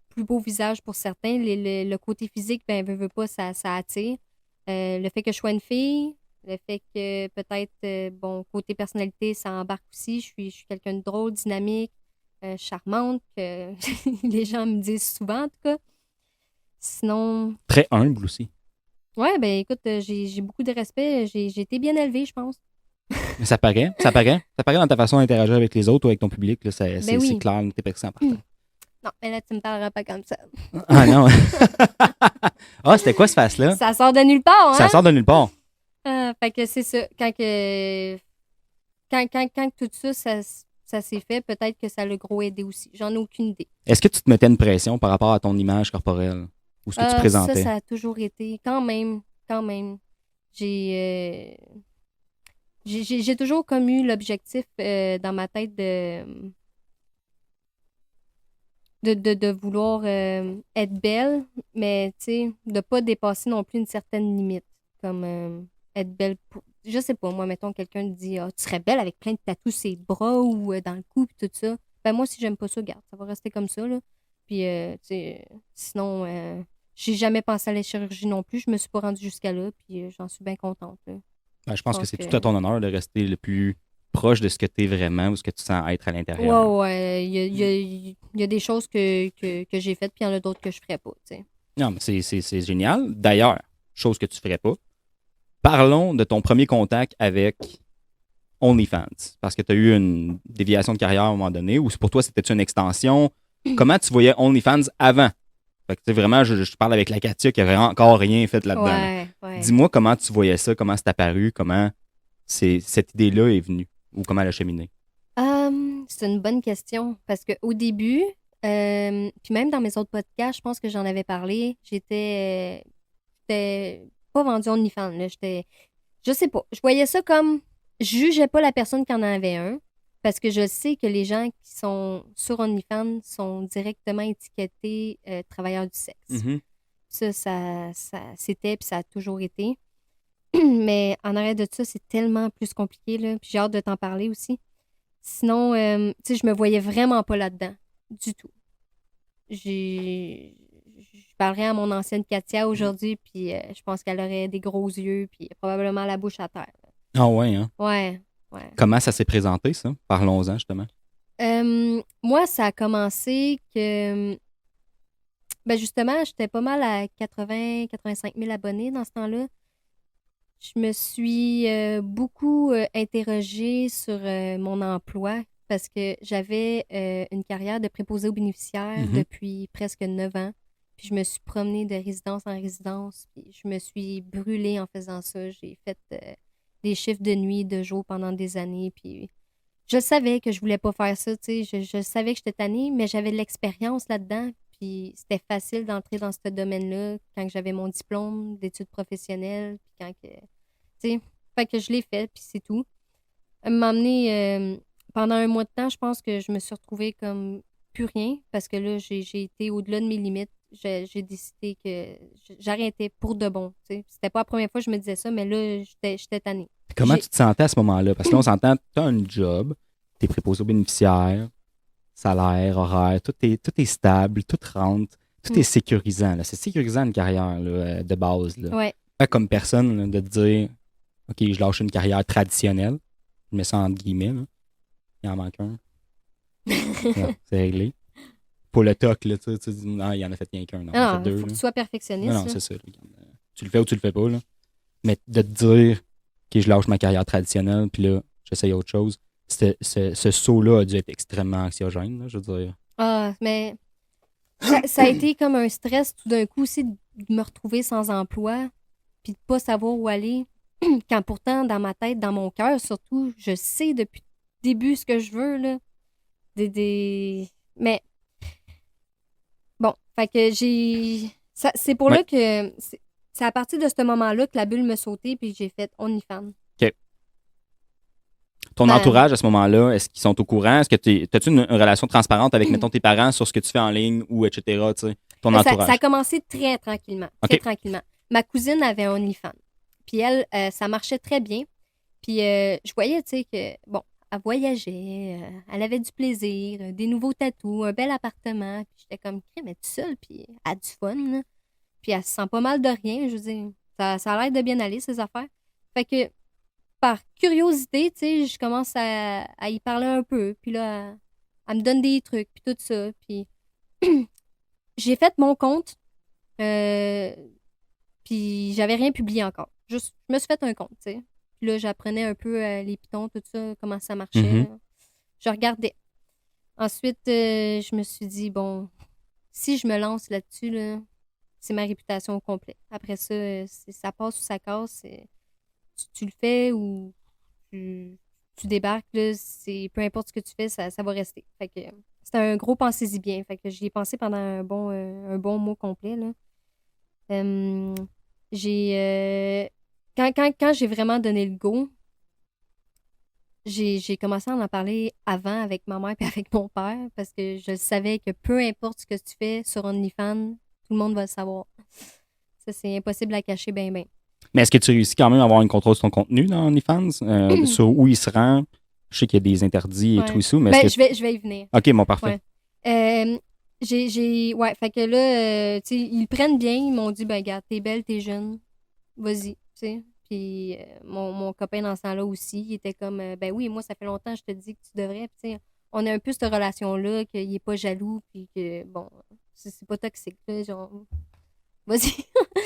plus beau visage pour certains. Le côté physique, ben, veut pas, ça attire. Le fait que je sois une fille, le fait que peut-être, bon, côté personnalité, ça embarque aussi. Je suis quelqu'un de drôle, dynamique, charmante, que les gens me disent souvent, en tout cas. Sinon, Très humble aussi. ouais, ben écoute, j'ai beaucoup de respect. J'ai été bien élevée, je pense. Mais ça paraît, ça paraît. Ça paraît dans ta façon d'interagir avec les autres ou avec ton public. Là, Ben c'est oui. clair, t'es pertinent partant. Non, mais là, tu me parleras pas comme ça. Ah non. Ah, c'était quoi ce face-là? Ça sort de nulle part, Ça hein? sort de nulle part. Fait que c'est ça. Quand tout ça, ça s'est fait, peut-être que ça l'a gros aidé aussi. J'en ai aucune idée. Est-ce que tu te mettais une pression par rapport à ton image corporelle ou ce que tu Ça, présentais? ça a toujours été. Quand même, quand même. J'ai j'ai toujours comme eu l'objectif dans ma tête de vouloir être belle, mais tu sais, de pas dépasser non plus une certaine limite. Comme être belle pour. Je sais pas, moi, mettons, quelqu'un te dit ah, tu serais belle avec plein de tatous sur les bras ou dans le cou, puis tout ça. Ben, moi, si j'aime pas ça, regarde, ça va rester comme ça, là. Puis, tu sais, sinon, j'ai jamais pensé à la chirurgie non plus. Je me suis pas rendue jusqu'à là, puis j'en suis bien contente, là. Ben, je pense que pense c'est que. tout à ton honneur de rester le plus proche de ce que tu es vraiment ou ce que tu sens être à l'intérieur. Ouais, ouais. Il y a des choses que j'ai faites, puis il y en a d'autres que je ferais pas, tu sais. Non, mais c'est génial. D'ailleurs, chose que tu ferais pas, parlons de ton premier contact avec OnlyFans. Parce que tu as eu une déviation de carrière à un moment donné, ou pour toi, c'était une extension. Comment tu voyais OnlyFans avant? Fait que, tu sais, vraiment, je parle avec la Katia qui n'avait encore rien fait là-dedans. Là. Ouais, ouais. Dis-moi comment tu voyais ça, comment c'est apparu, comment cette idée-là est venue, ou comment elle a cheminé. C'est une bonne question parce qu'au début, puis même dans mes autres podcasts, je pense que j'en avais parlé, j'étais pas vendue OnlyFans, là, je sais pas, je voyais ça comme, je jugeais pas la personne qui en avait un parce que je sais que les gens qui sont sur OnlyFans sont directement étiquetés travailleurs du sexe. Mhm. Ça c'était puis ça a toujours été. Mais en arrêt de ça, c'est tellement plus compliqué, là. Puis j'ai hâte de t'en parler aussi. Sinon, tu sais, je me voyais vraiment pas là-dedans. Du tout. Je parlerais à mon ancienne Katia aujourd'hui, puis je pense qu'elle aurait des gros yeux, puis probablement la bouche à terre. Ah ouais, hein? Ouais, ouais. Comment ça s'est présenté, ça? Parlons-en, justement. Moi, ça a commencé que, ben justement, j'étais pas mal à 80, 85 000 abonnés dans ce temps-là. Je me suis beaucoup interrogée sur mon emploi parce que j'avais une carrière de préposée aux bénéficiaires Mhm. depuis presque 9 ans. Puis je me suis promenée de résidence en résidence. Puis je me suis brûlée en faisant ça. J'ai fait des chiffres de nuit, de jour pendant des années. Puis je savais que je voulais pas faire ça, tu sais. Je savais que j'étais tannée, mais j'avais de l'expérience là-dedans. Puis c'était facile d'entrer dans ce domaine-là quand j'avais mon diplôme d'études professionnelles. Puis quand que, tu sais, fait que je l'ai fait, puis c'est tout. M'a amené pendant un mois de temps, je pense que je me suis retrouvée comme plus rien parce que là, j'ai été au-delà de mes limites. J'ai décidé que j'arrêtais pour de bon, tu sais. C'était pas la première fois que je me disais ça, mais là, j'étais tannée. Puis comment J'ai, tu te sentais à ce moment-là? Parce que là, on s'entend, tu as un job, tu es préposé aux bénéficiaires, salaire, horaire, tout est stable, tout rentre, tout est Hmm. sécurisant. Là. C'est sécurisant une carrière là, de base. Là. Ouais. Pas comme personne là, de te dire OK, je lâche une carrière traditionnelle. Je mets ça entre guillemets. Là. Il en manque un. Là, c'est réglé. Pour le toc, là, tu dis, non, il en a fait rien qu'un. Non, il en a fait Ah, il deux. faut que Là. tu sois Non, perfectionniste, non, là. c'est ça. Là. Tu le fais ou tu le fais pas. Là. Mais de te dire que je lâche ma carrière traditionnelle, puis là, j'essaye autre chose. Ce saut-là a dû être extrêmement anxiogène, là, je veux dire. Ah, mais ça a été comme un stress tout d'un coup aussi de me retrouver sans emploi, puis de pas savoir où aller. Quand pourtant, dans ma tête, dans mon cœur surtout, je sais depuis le début ce que je veux, là. Mais bon, fait que c'est pour Ouais. là que... C'est à partir de ce moment-là que la bulle me sautait, puis j'ai fait OnlyFans. OK. Ton Ben, entourage, à ce moment-là, est-ce qu'ils sont au courant? Est-ce que as-tu une relation transparente avec, mettons, tes parents sur ce que tu fais en ligne ou etc., tu sais, ton ça a entourage? commencé très tranquillement, très OK. tranquillement. Ma cousine avait un OnlyFans. Puis elle, ça marchait très bien. Puis je voyais, tu sais, que, bon, elle voyageait, elle avait du plaisir, des nouveaux tatous, un bel appartement. Puis j'étais comme, crème, elle est toute seule, puis elle a du fun, là. Puis elle se sent pas mal de rien, je veux dire. Ça a l'air de bien aller, ces affaires. Fait que, par curiosité, tu sais, je commence à y parler un peu. Puis là, elle me donne des trucs, puis tout ça. Puis j'ai fait mon compte, euh, puis j'avais rien publié encore. Juste, je me suis fait un compte, tu sais. Puis là, j'apprenais un peu les pitons, tout ça, comment ça marchait. Mhm. Là. Je regardais. Ensuite, je me suis dit, bon, si je me lance là-dessus, là, c'est ma réputation au complet. Après ça, ça passe ou ça casse. Tu le fais ou tu débarques, là, peu importe ce que tu fais, ça va rester. Fait que c'était un gros pensez-y bien. Fait que j'y ai pensé pendant un bon mois complet, là. Euh, j'ai quand j'ai vraiment donné le go, j'ai commencé à en parler avant avec ma mère et avec mon père parce que je savais que peu importe ce que tu fais sur OnlyFans, tout le monde va le savoir. Ça, c'est impossible à cacher ben ben. Mais est-ce que tu réussis quand même à avoir une contrôle sur ton contenu dans OnlyFans, sur où il se rend? Je sais qu'il y a des interdits et tout Ouais. et tout, mais est-ce Ben, que... je vais y venir. OK, bon, parfait. Ouais. Ouais, fait que là, tu sais, ils le prennent bien. Ils m'ont dit, ben, regarde, t'es belle, t'es jeune, vas-y, tu sais. Puis mon copain dans ce temps-là aussi, il était comme, ben oui, moi, ça fait longtemps que je te dis que tu devrais. Puis, tu sais, on a un peu cette relation-là, qu'il est pas jaloux, puis que, bon, c'est pas toxique, là, genre, vas-y.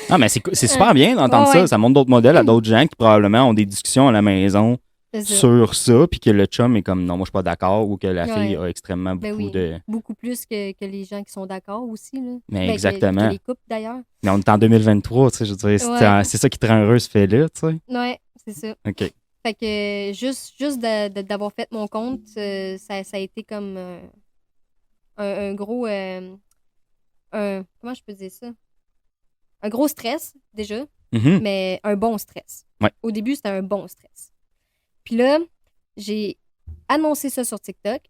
Ah, mais c'est super bien d'entendre Ouais, ça. ouais, Ça montre d'autres modèles à d'autres gens qui probablement ont des discussions à la maison c'est ça. sur ça, puis que le chum est comme non, moi je suis pas d'accord, ou que la fille Ouais, a extrêmement ben beaucoup oui. de. Beaucoup plus que les gens qui sont d'accord aussi, là. Mais Ben, que exactement. les couples, d'ailleurs. Mais on est en 2023, tu sais, je veux dire, Ouais, c'est ça qui te rend heureux, ce fait-là, tu sais. ouais, c'est ça. OK. Fait que juste d'avoir fait mon compte, ça a été comme un gros. Comment je peux dire ça? Un gros stress, déjà, Mhm. mais un bon stress. Ouais. Au début, c'était un bon stress. Puis là, j'ai annoncé ça sur TikTok.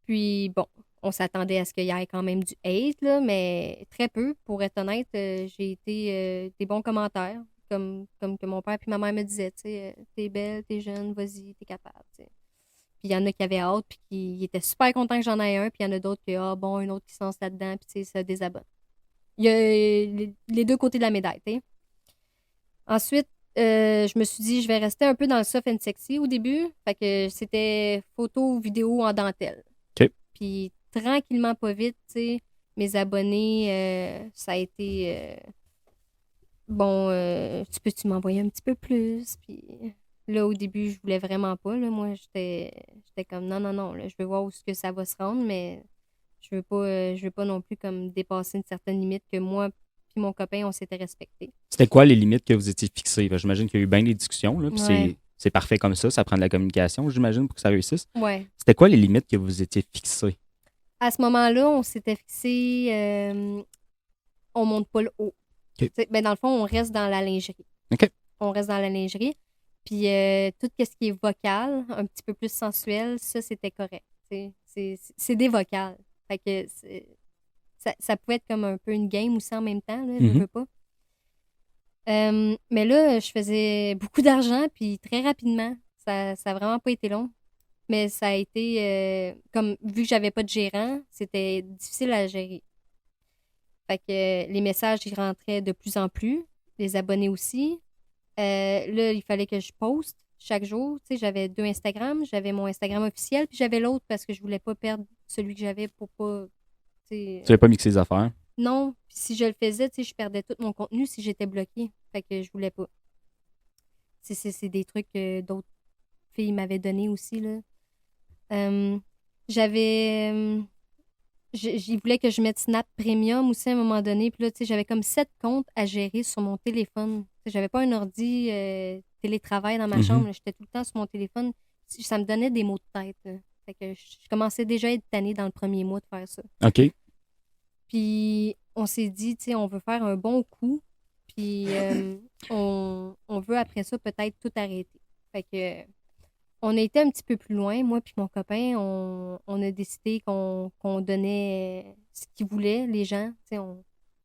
Puis bon, on s'attendait à ce qu'il y ait quand même du hate, là, mais très peu. Pour être honnête, j'ai été des bons commentaires, comme que mon père puis ma mère me disaient, tu sais, t'es belle, t'es jeune, vas-y, t'es capable, tu sais. Puis il y en a qui avaient hâte, puis qui étaient super contents que j'en aie un, puis il y en a d'autres qui, ah bon, un autre qui se lance là-dedans, puis tu sais, ça désabonne. Il y a les deux côtés de la médaille, tu sais. Ensuite, je me suis dit, je vais rester un peu dans le soft and sexy au début. Fait que c'était photo, vidéo en dentelle. OK. Puis tranquillement, pas vite, tu sais, mes abonnés, ça a été bon, tu peux-tu m'envoyer un petit peu plus? Puis là, au début, je voulais vraiment pas. Là. Moi, j'étais comme non, non, non. Là, je veux voir où est-ce que ça va se rendre, mais je veux pas non plus comme dépasser une certaine limite que moi puis mon copain, on s'était respecté. C'était quoi les limites que vous étiez fixées? Ben, j'imagine qu'il y a eu bien des discussions, là, puis Ouais. c'est parfait comme ça prend de la communication, j'imagine, pour que ça réussisse. Ouais. C'était quoi les limites que vous étiez fixées? À ce moment-là, on s'était fixé, on monte pas le haut. OK. Ben, dans le fond, on reste dans la lingerie. OK. On reste dans la lingerie. Puis tout ce qui est vocal, un petit peu plus sensuel, ça, c'était correct. C'est des vocales. Fait que ça pouvait être comme un peu une game aussi en même temps, là, je Mhm. veux pas. Mais là, je faisais beaucoup d'argent, puis très rapidement. Ça a vraiment pas été long. Mais ça a été, comme, vu que j'avais pas de gérant, c'était difficile à gérer. Fait que les messages, ils rentraient de plus en plus, les abonnés aussi. Là, il fallait que je poste chaque jour. Tu sais, j'avais 2 Instagram. J'avais mon Instagram officiel, puis j'avais l'autre parce que je voulais pas perdre celui que j'avais pour pas, tu sais, Tu n'avais pas mixé les affaires? non, puis si je le faisais, tu sais, je perdais tout mon contenu si j'étais bloquée. Fait que je voulais pas. C'est des trucs que d'autres filles m'avaient donné aussi, là. J'avais... J'y voulais que je mette Snap Premium aussi à un moment donné. Puis là, tu sais, j'avais comme 7 comptes à gérer sur mon téléphone. Tu sais, j'avais pas un ordi télétravail dans ma Mhm. chambre. J'étais tout le temps sur mon téléphone. Ça me donnait des maux de tête, là. Fait que je commençais déjà à être tannée dans le premier mois de faire ça. OK. Puis on s'est dit, tu sais, on veut faire un bon coup. Puis on veut après ça peut-être tout arrêter. Fait que on a été un petit peu plus loin. Moi puis mon copain, on a décidé qu'on donnait ce qu'ils voulaient, les gens. Tu sais,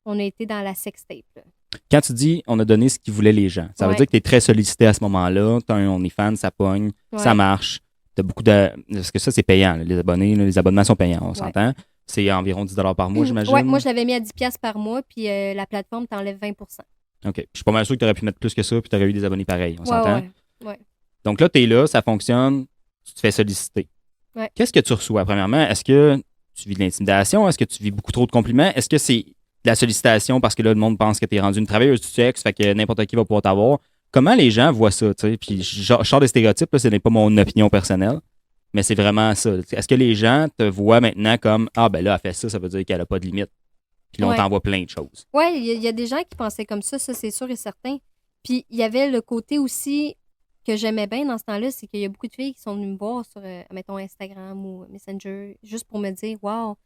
on a été dans la sextape, là. Quand tu dis on a donné ce qu'ils voulaient les gens, ça veut Ouais. dire que tu es très sollicité à ce moment-là. Tu as un OnlyFans, ça pogne, ça Ouais. marche. Tu as beaucoup de. Parce que ça, c'est payant. Là, les abonnés, là, les abonnements sont payants, on Ouais. s'entend. C'est environ 10 par mois, j'imagine. Ouais, moi je l'avais mis à 10$ par mois, puis la plateforme t'enlève 20%. OK. Puis je suis pas mal sûr que tu aurais pu mettre plus que ça, puis tu aurais eu des abonnés pareils, on s'entend. Ouais. Donc là, tu es là, ça fonctionne, tu te fais solliciter. Ouais. Qu'est-ce que tu reçois, premièrement? Est-ce que tu vis de l'intimidation? Est-ce que tu vis beaucoup trop de compliments? Est-ce que c'est de la sollicitation parce que là, le monde pense que tu es rendu une travailleuse du sexe, fait que n'importe qui va pouvoir t'avoir? Comment les gens voient ça, tu sais? Puis je sors des stéréotypes, là, ce n'est pas mon opinion personnelle, mais c'est vraiment ça. Est-ce que les gens te voient maintenant comme ah ben là, elle fait ça, ça veut dire qu'elle n'a pas de limite. Puis là, on Ouais. t'envoie plein de choses. Ouais, il y a des gens qui pensaient comme ça c'est sûr et certain. Puis il y avait le côté aussi que j'aimais bien dans ce temps-là, c'est qu'il y a beaucoup de filles qui sont venues me voir sur, mettons, Instagram ou Messenger, juste pour me dire, wow,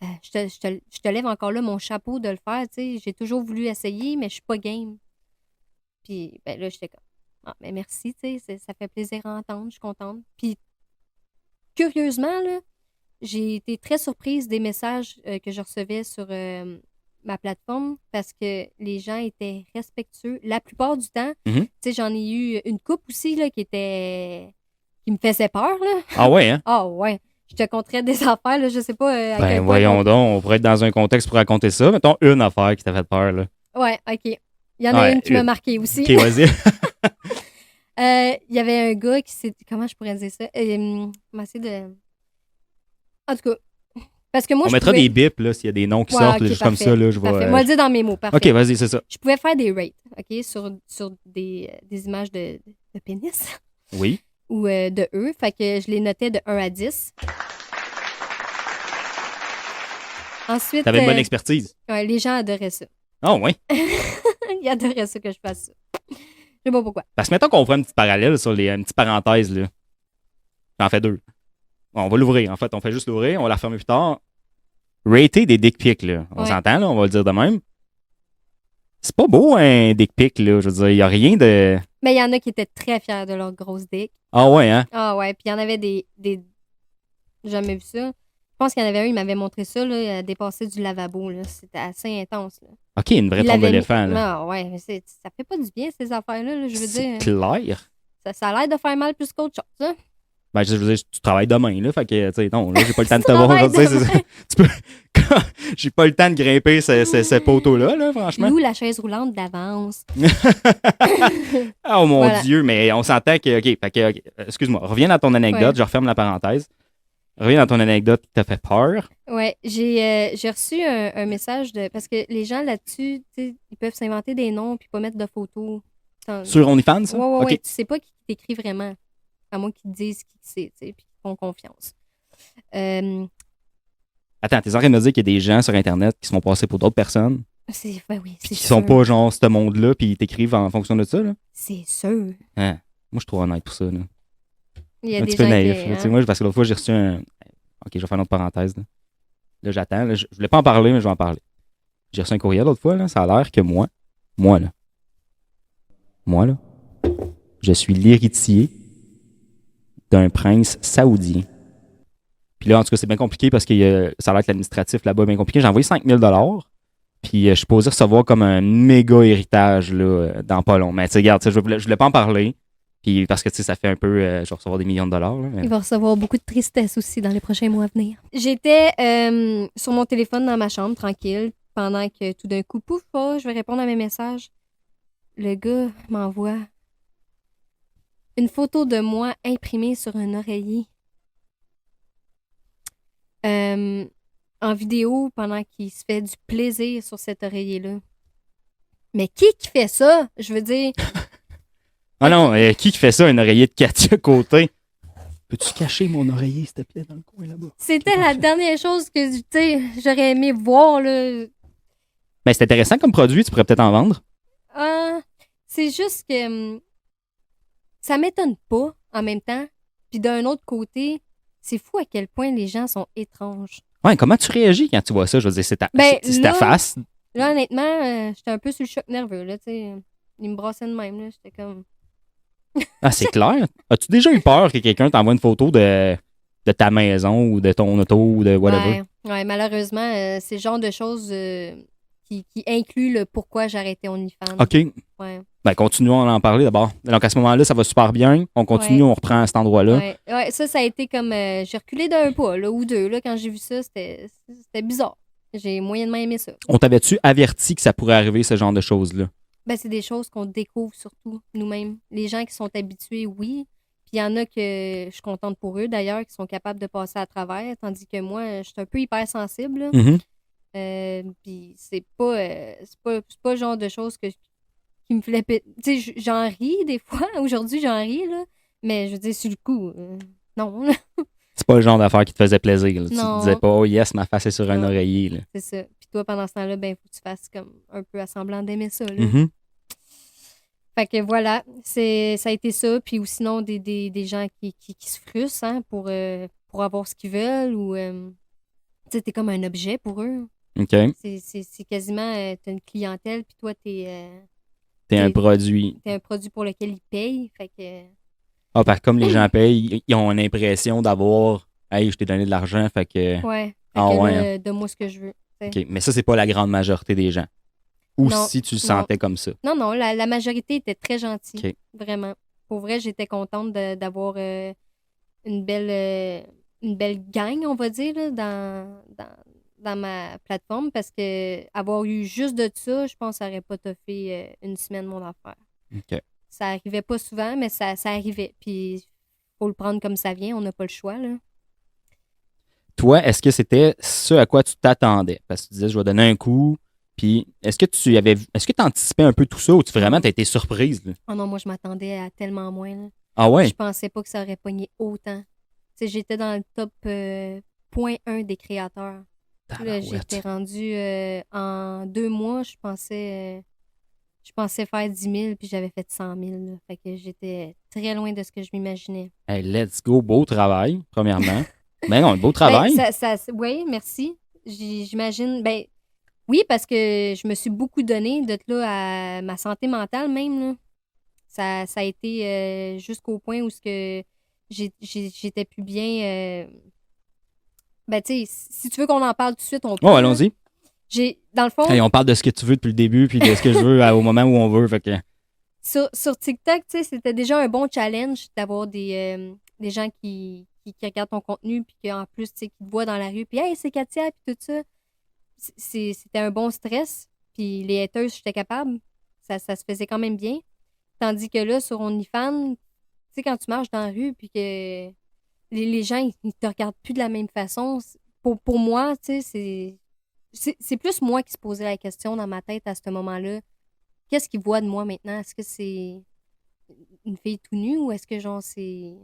je te lève encore là mon chapeau de le faire, tu sais, j'ai toujours voulu essayer, mais je suis pas game. Puis ben là, j'étais comme, ah, mais merci, tu sais, ça fait plaisir à entendre, je suis contente. Puis curieusement, là, j'ai été très surprise des messages que je recevais sur ma plateforme parce que les gens étaient respectueux. La plupart du temps, Mhm. tu sais, j'en ai eu une couple aussi là, qui me faisait peur, là. Ah ouais, hein? Ah ouais. Je te conterais des affaires, là, je sais pas à Ben quel point. voyons donc, on pourrait être dans un contexte pour raconter ça. Mettons une affaire qui t'a fait peur, là. Ouais, OK. Il y en a Ouais, une qui m'a une. marqué aussi. OK, vas-y. Il y avait un gars qui s'est... Comment je pourrais dire ça? On va essayer de... En tout cas, parce que moi, On je mettra pouvais... des bips, là, s'il y a des noms qui Ouais, sortent, ok, là, juste comme parfait, ça, là, je parfait. vais... Moi, le dire dans mes mots, parfait. OK, vas-y, c'est ça. Je pouvais faire des rates, OK, sur des images de pénis Oui. ou de eux. Fait que je les notais de 1 à 10. Ensuite, T'avais une bonne expertise. ouais, les gens adoraient ça. Ah oui. Ils adoraient ça que je fasse ça. Je sais pas pourquoi. Parce que mettons qu'on fera un petit parallèle sur une petite parenthèse, là. J'en fais deux. Bon, on va l'ouvrir, en fait. On fait juste l'ouvrir, on va la refermer plus tard. Rater des dick pics, là. On Ouais. s'entend, là, on va le dire de même. C'est pas beau, un dick pic, là. Je veux dire, il n'y a rien de... Mais il y en a qui étaient très fiers de leur grosse dick. Ah ouais, hein? Ah ouais, puis il y en avait des... J'ai jamais vu ça. Je pense qu'il y en avait un, il m'avait montré ça, là, dépasser du lavabo, là. C'était assez intense, là. OK, une vraie Il trompe l'avait d'éléphant, mis- là. Ah ouais, mais ça fait pas du bien, ces affaires-là, là, je veux C'est dire. clair. Ça a l'air de faire mal plus qu'autre chose, hein? Ben, je veux dire, tu travailles demain, là. Fait que, tu sais, non, là, j'ai pas le temps de te Tu voir. travailles Tu sais, c'est demain. ça. Tu peux... j'ai pas le temps de grimper ce poteau-là, là, franchement. Loue la chaise roulante d'avance. Oh mon Voilà. Dieu, mais on s'entend que. OK, fait que, OK, excuse-moi, reviens dans ton anecdote, Ouais. je referme la parenthèse. Reviens dans ton anecdote qui t'a fait peur. Ouais, j'ai reçu un message de. Parce que les gens là-dessus, tu sais, ils peuvent s'inventer des noms puis pas mettre de photos. Sur OnlyFans, ça? Ouais, OK. tu sais pas qui t'écrit vraiment. À moins qu'ils te disent qui c'est, tu sais, puis qu'ils font confiance. Attends, t'es en train de me dire qu'il y a des gens sur Internet qui se font passer pour d'autres personnes, Ben oui, c'est qui sûr. sont pas genre ce monde-là, puis ils t'écrivent en fonction de ça, là? C'est sûr. Hein? Moi, je trouve honnête pour ça, là. Il y a Un des petit peu gens naïf, qui. là. Tu sais, moi, parce que l'autre fois, j'ai reçu un. OK, je vais faire une autre parenthèse, là. Là, j'attends. Là, je voulais pas en parler, mais je vais en parler. J'ai reçu un courriel l'autre fois, là. Ça a l'air que moi, là, je suis l'héritier d'un prince saoudien. Puis là, en tout cas, c'est bien compliqué parce que ça a l'air que l'administratif là-bas est bien compliqué. J'ai envoyé 5 000 $. Puis je suis posé recevoir comme un méga héritage là, dans pas long. Mais tu sais, regarde, je voulais pas en parler. Puis parce que tu sais, ça fait un peu. Je vais recevoir des millions de dollars. Là, mais... Il va recevoir beaucoup de tristesse aussi dans les prochains mois à venir. J'étais sur mon téléphone dans ma chambre, tranquille, pendant que tout d'un coup, pouf, je vais répondre à mes messages. Le gars m'envoie une photo de moi imprimée sur un oreiller. En vidéo pendant qu'il se fait du plaisir sur cet oreiller-là. Mais qui fait ça? Je veux dire... Ah non, qui fait ça, un oreiller de Katia Côté? Peux-tu cacher mon oreiller, s'il te plaît, dans le coin là-bas? C'était la dernière chose que, tu sais, j'aurais aimé voir, là. Ben, c'est intéressant comme produit, tu pourrais peut-être en vendre. C'est juste que ça m'étonne pas en même temps. Puis d'un autre côté, c'est fou à quel point les gens sont étranges. Ouais, comment tu réagis quand tu vois ça? Je veux dire, c'est ta face. Là, honnêtement, j'étais un peu sur le choc nerveux, là, tu sais. Il me brassait de même, là. J'étais comme... Ah, c'est clair. As-tu déjà eu peur que quelqu'un t'envoie une photo de ta maison ou de ton auto ou de whatever? Ouais, malheureusement, c'est le genre de choses qui inclut le pourquoi j'ai arrêté OnlyFans. OK. Ouais. Ben, continuons à en parler d'abord. Donc, à ce moment-là, ça va super bien. On continue, on reprend à cet endroit-là. Ouais, ça a été comme... j'ai reculé d'un pas, là, ou deux, là, quand j'ai vu ça. C'était bizarre. J'ai moyennement aimé ça. On t'avait-tu averti que ça pourrait arriver, ce genre de choses-là? Ben, c'est des choses qu'on découvre surtout nous-mêmes. Les gens qui sont habitués, oui. Puis il y en a que je suis contente pour eux, d'ailleurs, qui sont capables de passer à travers, tandis que moi, je suis un peu hypersensible. Là. Puis c'est pas le genre de choses qui me fait... Tu sais, j'en ris des fois. Aujourd'hui, j'en ris, là. Mais je veux dire, sur le coup, non. C'est pas le genre d'affaire qui te faisait plaisir. Là. Tu Non. te disais pas, oh yes, ma face est sur un oreiller. Là. C'est ça. Puis toi, pendant ce temps-là, ben, faut que tu fasses comme un peu à semblant d'aimer ça. Là. Mm-hmm. Fait que voilà, ça a été ça. Puis ou sinon, des gens qui se frustrent hein, pour avoir ce qu'ils veulent ou tu sais, t'es comme un objet pour eux. OK. C'est quasiment, t'as une clientèle, puis toi, t'es un produit. T'es un produit pour lequel ils payent. Fait que... Ah, parce que comme les gens payent, ils ont l'impression d'avoir, hey, je t'ai donné de l'argent, fait que. Ouais. Hein. Donne-moi ce que je veux. OK. Mais ça, c'est pas la grande majorité des gens. Ou non, si tu le sentais comme ça. Non, la majorité était très gentille. Okay. Vraiment. Pour vrai, j'étais contente d'avoir une belle gang, on va dire, là, dans ma plateforme parce que avoir eu juste de ça, je pense que ça n'aurait pas toffé une semaine mon affaire. OK. Ça arrivait pas souvent, mais ça arrivait. Puis, faut le prendre comme ça vient. On n'a pas le choix, là. Toi, est-ce que c'était ce à quoi tu t'attendais? Parce que tu disais, je vais donner un coup. Puis, est-ce que tu anticipais un peu tout ça ou t'as été surprise? Là? Oh non, moi, je m'attendais à tellement moins. Là. Ah ouais? Je pensais pas que ça aurait pogné autant. Tu sais, j'étais dans le top 0.1 des créateurs. Là, j'étais rendue en 2 mois, je pensais faire 10 000 puis j'avais fait 100 000. Là. Fait que j'étais très loin de ce que je m'imaginais. Hey, let's go, beau travail, premièrement. Ben non, beau travail. Oui, merci. J'imagine. Ben, oui, parce que je me suis beaucoup donné de là à ma santé mentale même. Là. Ça a été jusqu'au point où j'étais plus bien. Ben, tu sais, si tu veux qu'on en parle tout de suite, on peut. Oh, allons-y. Dans le fond. Hey, on parle de ce que tu veux depuis le début, puis de ce que je veux au moment où on veut. Fait que... sur TikTok, tu sais, c'était déjà un bon challenge d'avoir des gens qui regardent ton contenu, puis qu'en plus, tu sais, qui te voient dans la rue, puis hey, c'est Katia, puis tout ça. C'était un bon stress. Puis les haters, j'étais capable. Ça se faisait quand même bien. Tandis que là, sur OnlyFans, tu sais, quand tu marches dans la rue, puis que les gens, ils te regardent plus de la même façon. Pour moi, tu sais, c'est plus moi qui se posais la question dans ma tête à ce moment-là. Qu'est-ce qu'ils voient de moi maintenant? Est-ce que c'est une fille tout nue ou est-ce que genre c'est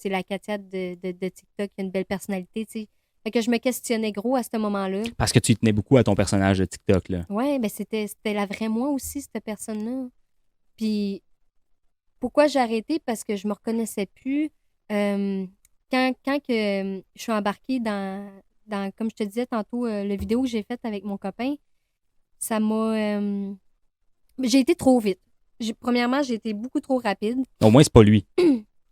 la Katia de TikTok qui a une belle personnalité, tu sais? Fait que je me questionnais gros à ce moment-là. Parce que tu tenais beaucoup à ton personnage de TikTok, là. Ouais, ben c'était la vraie moi aussi, cette personne-là. Puis pourquoi j'ai arrêté? Parce que je me reconnaissais plus. Euh, quand que, je suis embarquée dans, comme je te disais tantôt, la vidéo que j'ai faite avec mon copain, ça m'a... j'ai été trop vite. Premièrement, j'ai été beaucoup trop rapide. Au moins, c'est pas lui.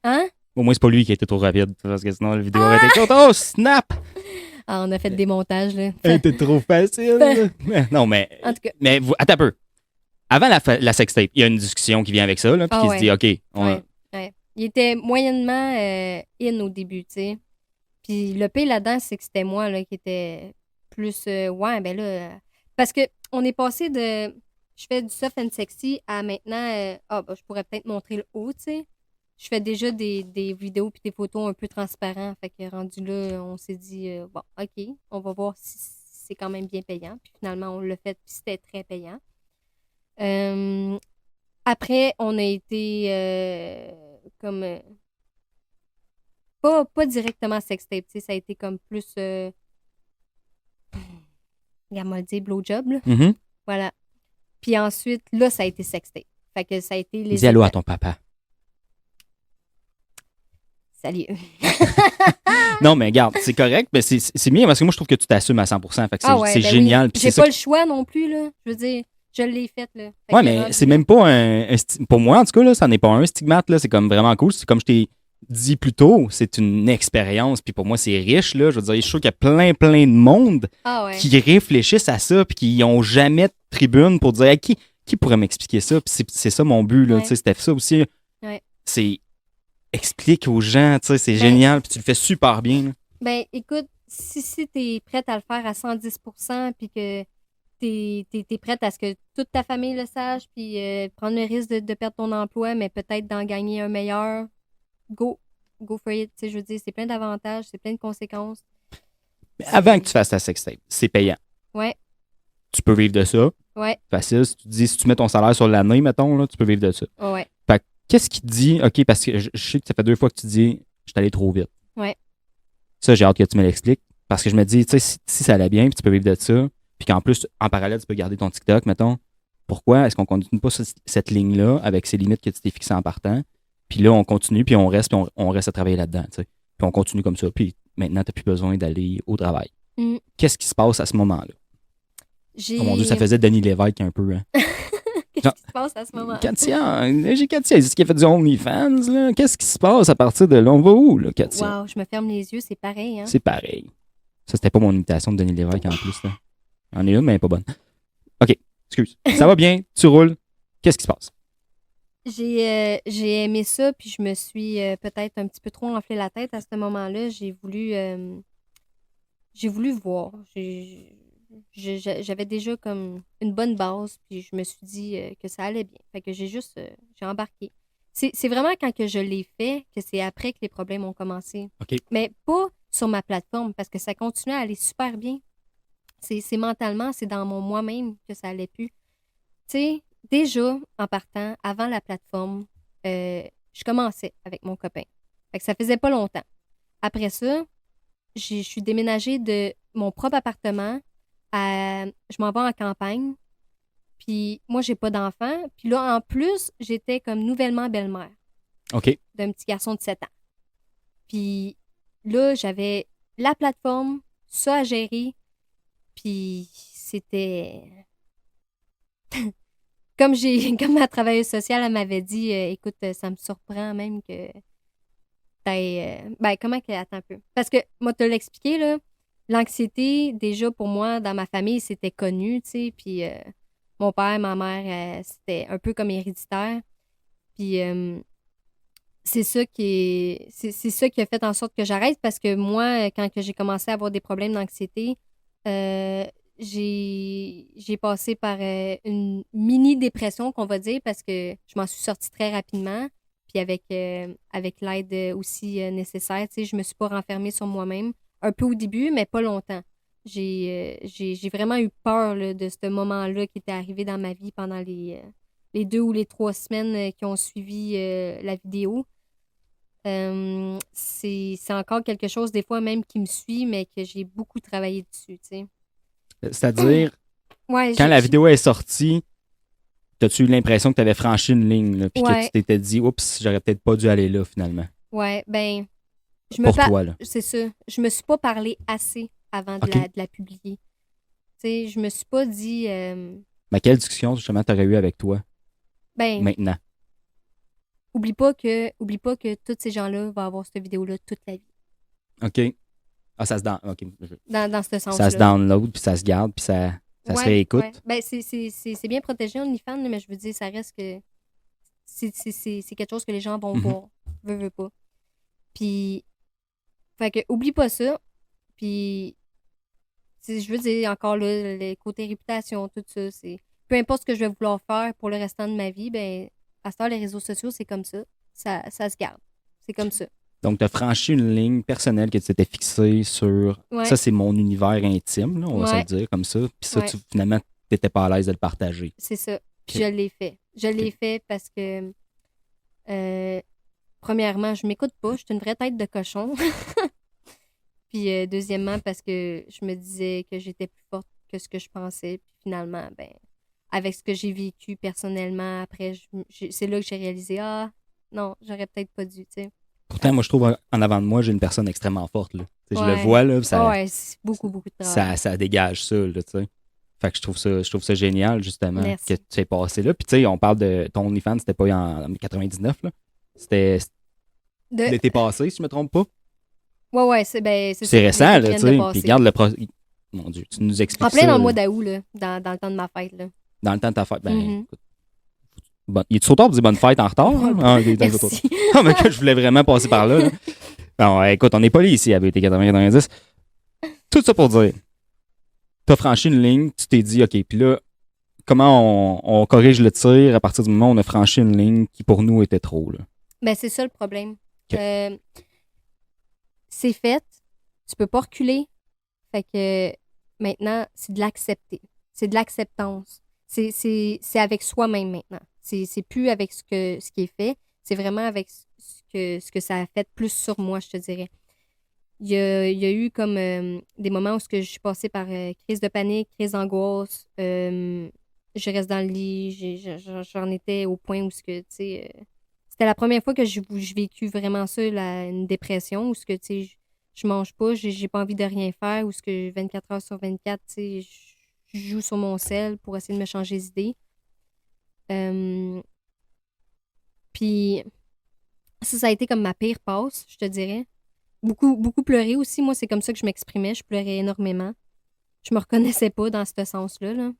Hein? Au moins, c'est pas lui qui a été trop rapide. Parce que sinon, la vidéo aurait été courte. Oh, snap! Ah, on a fait des montages, là. Elle était trop facile. Non, mais. En tout cas. Mais attends un peu. Avant la sextape, il y a une discussion qui vient avec ça, là, puis qui se dit, OK, Ouais. Il était moyennement in au début, tu sais. Puis le pire là-dedans, c'est que c'était moi là, qui était plus. Ouais, ben là. Parce que on est passé de. Je fais du soft and sexy à maintenant. Je pourrais peut-être montrer le haut, tu sais. Je fais déjà des vidéos puis des photos un peu transparents. Fait que rendu là, on s'est dit, bon, OK, on va voir si c'est quand même bien payant. Puis finalement, on l'a fait, puis c'était très payant. Euh, Après, on a été comme. Pas directement sextape, tu sais, ça a été comme plus. Regarde-moi le dire, blowjob, là. Mm-hmm. Voilà. Puis ensuite, là, ça a été sextape. Fait que ça a été les. Dis allô à ton papa. Salut. Non, mais regarde, c'est correct, mais c'est bien parce que moi, je trouve que tu t'assumes à 100%. Fait que c'est ben génial. Oui. J'ai pas le choix non plus, là. Je veux dire, je l'ai fait, là. Fait ouais, mais c'est même pas pour moi, en tout cas, là, ça n'est pas un stigmate, là. C'est comme vraiment cool. C'est comme je t'ai dit plus tôt, c'est une expérience. Puis pour moi, c'est riche, là. Je veux dire, je suis sûr qu'il y a plein de monde qui réfléchissent à ça puis qui n'ont jamais de tribune pour dire hey, qui pourrait m'expliquer ça. Puis c'est ça mon but, là. Tu sais, c'était ça aussi. C'est explique aux gens, tu sais, c'est génial, puis tu le fais super bien. Là. Ben, écoute, si t'es prête à le faire à 110% puis que t'es prête à ce que toute ta famille le sache, puis prendre le risque de perdre ton emploi, mais peut-être d'en gagner un meilleur, go for it. Tu sais, je veux dire, c'est plein d'avantages, c'est plein de conséquences. Mais avant que tu fasses ta sextape, c'est payant. Ouais. Tu peux vivre de ça. Ouais. Facile. Si tu mets ton salaire sur l'année, mettons, là, tu peux vivre de ça. Ouais. Fait qu'est-ce qui te dit, OK, parce que je sais que ça fait 2 fois que tu dis, je suis allé trop vite. Ouais. Ça, j'ai hâte que tu me l'expliques. Parce que je me dis, tu sais, si ça allait bien, puis tu peux vivre de ça, puis qu'en plus, en parallèle, tu peux garder ton TikTok, mettons, pourquoi est-ce qu'on continue pas cette ligne-là avec ces limites que tu t'es fixées en partant? Puis là, on continue, puis on reste à travailler là-dedans, tu sais. Puis on continue comme ça, puis maintenant, tu n'as plus besoin d'aller au travail. Mm. Qu'est-ce qui se passe à ce moment-là? Oh mon Dieu, ça faisait Denis Lévesque un peu, hein? Qu'est-ce qui se passe à ce moment-là? J'ai Katia, c'est ce qui a fait du OnlyFans, là. Qu'est-ce qui se passe à partir de là? On va où, là, Katia? Wow, je me ferme les yeux, c'est pareil, hein? C'est pareil. Ça, c'était pas mon imitation de Denis Lévesque en plus, là. J'en ai une, mais elle est pas bonne. OK, excuse. Ça va bien, tu roules. Qu'est-ce qui se passe? J'ai aimé ça, puis je me suis peut-être un petit peu trop enflé la tête à ce moment-là. J'ai voulu voir. J'avais déjà comme une bonne base, puis je me suis dit que ça allait bien. Fait que j'ai embarqué. C'est vraiment quand que je l'ai fait que c'est après que les problèmes ont commencé. OK. Mais pas sur ma plateforme, parce que ça continuait à aller super bien. C'est mentalement, c'est dans mon moi-même que ça allait plus. Tu sais, déjà, en partant, avant la plateforme, je commençais avec mon copain. Fait que ça faisait pas longtemps. Après ça, je suis déménagée de mon propre appartement je m'en vais en campagne. Puis moi, j'ai pas d'enfant. Puis là, en plus, j'étais comme nouvellement belle-mère. OK. D'un petit garçon de 7 ans. Puis là, j'avais la plateforme, ça à gérer. Puis c'était... comme ma travailleuse sociale, elle m'avait dit, écoute, ça me surprend même que comment que... Attends un peu. Parce que, moi, te l'expliqué, là, l'anxiété, déjà, pour moi, dans ma famille, c'était connu, tu sais, puis mon père, ma mère, c'était un peu comme héréditaire. Puis c'est ça qui a fait en sorte que j'arrête, parce que moi, quand que j'ai commencé à avoir des problèmes d'anxiété, j'ai passé par une mini-dépression, qu'on va dire, parce que je m'en suis sortie très rapidement. puis avec l'aide aussi nécessaire, tu sais, je me suis pas renfermée sur moi-même. Un peu au début, mais pas longtemps. J'ai vraiment eu peur là, de ce moment-là qui était arrivé dans ma vie pendant les 2 ou les 3 semaines qui ont suivi la vidéo. C'est encore quelque chose, des fois même, qui me suit, mais que j'ai beaucoup travaillé dessus, tu sais. C'est-à-dire, Ouais, quand la vidéo est sortie, t'as-tu eu l'impression que tu avais franchi une ligne, là, puis que Ouais. tu t'étais dit, oups, j'aurais peut-être pas dû aller là, finalement. Ouais, ben, Pour toi, là. c'est ça. Je me suis pas parlé assez avant OK. de la publier. Tu sais, je me suis pas dit, Mais quelle discussion, justement, t'aurais eu avec toi, ben, maintenant? oublie pas que tous ces gens-là vont avoir cette vidéo-là toute la vie. OK. Ah, ça se down... OK. Dans ce sens-là. Ça se download, puis ça se garde, puis ça se réécoute. Ouais. Ben, c'est bien protégé, OnlyFans, là, mais je veux dire, ça reste que c'est quelque chose que les gens vont voir. Veux pas. Puis, fait que, oublie pas ça. Puis, je veux dire, encore là, les côtés réputation, tout ça, c'est. Peu importe ce que je vais vouloir faire pour le restant de ma vie, ben, à ce temps, les réseaux sociaux, c'est comme ça. Ça se garde. C'est comme ça. Donc, tu as franchi une ligne personnelle que tu t'étais fixée sur Ouais. ça, c'est mon univers intime, là, on va se Ouais. le dire comme ça. Puis ça, Ouais. finalement, tu n'étais pas à l'aise de le partager. C'est ça. Puis Ok. je l'ai fait. Je l'ai fait parce que, premièrement, je m'écoute pas. Je suis une vraie tête de cochon. Puis, deuxièmement, parce que je me disais que j'étais plus forte que ce que je pensais. Puis finalement, ben, avec ce que j'ai vécu personnellement, après, c'est là que j'ai réalisé, ah, non, j'aurais peut-être pas dû, tu sais. Pourtant, moi, je trouve en avant de moi, j'ai une personne extrêmement forte. Là. Tu sais, je le Ouais. vois, là, ça, Ouais, c'est beaucoup, beaucoup de travail. ça dégage ça. Là, tu sais. Fait que je trouve ça génial, justement, Merci. que tu aies passé là. Puis, tu sais, on parle de ton OnlyFans, c'était pas en 99, là. C'était l'été passé, si je me trompe pas. Ouais, c'est C'est récent, l'été là, qui tu vient de sais. passer. Puis, regarde le Mon Dieu, tu nous expliques En plein ça, dans le là, mois d'août, là, dans le temps de ma fête, là. dans le temps de ta fête. Ben, Mhm. écoute, il est trop tard pour dire bonne fête en retard? Hein? Ah, ok, t'as trop tard. Merci. Ah, mais que je voulais vraiment passer par là. Non, écoute, on n'est pas là ici à BT 80-90. Tout ça pour dire, tu as franchi une ligne, tu t'es dit, OK, puis là, comment on corrige le tir à partir du moment où on a franchi une ligne qui pour nous était trop, là? Ben, c'est ça le problème. Ok. C'est fait. Tu peux pas reculer. Fait que maintenant, c'est de l'accepter. C'est de l'acceptance. C'est avec soi-même maintenant. C'est plus avec ce qui est fait. C'est vraiment avec ce que ça a fait plus sur moi, je te dirais. Il y a eu comme des moments où je suis passée par crise de panique, crise d'angoisse. Je reste dans le lit. J'en étais au point où tu sais, c'était la première fois que je vécu vraiment ça, une dépression, où tu sais, je mange pas, j'ai pas envie de rien faire, où 24 heures sur 24, tu sais, je joue sur mon sel pour essayer de me changer les idées. Puis ça a été comme ma pire passe, je te dirais. Beaucoup, beaucoup pleurer aussi. Moi, c'est comme ça que je m'exprimais. Je pleurais énormément. Je me reconnaissais pas dans ce sens-là. Là.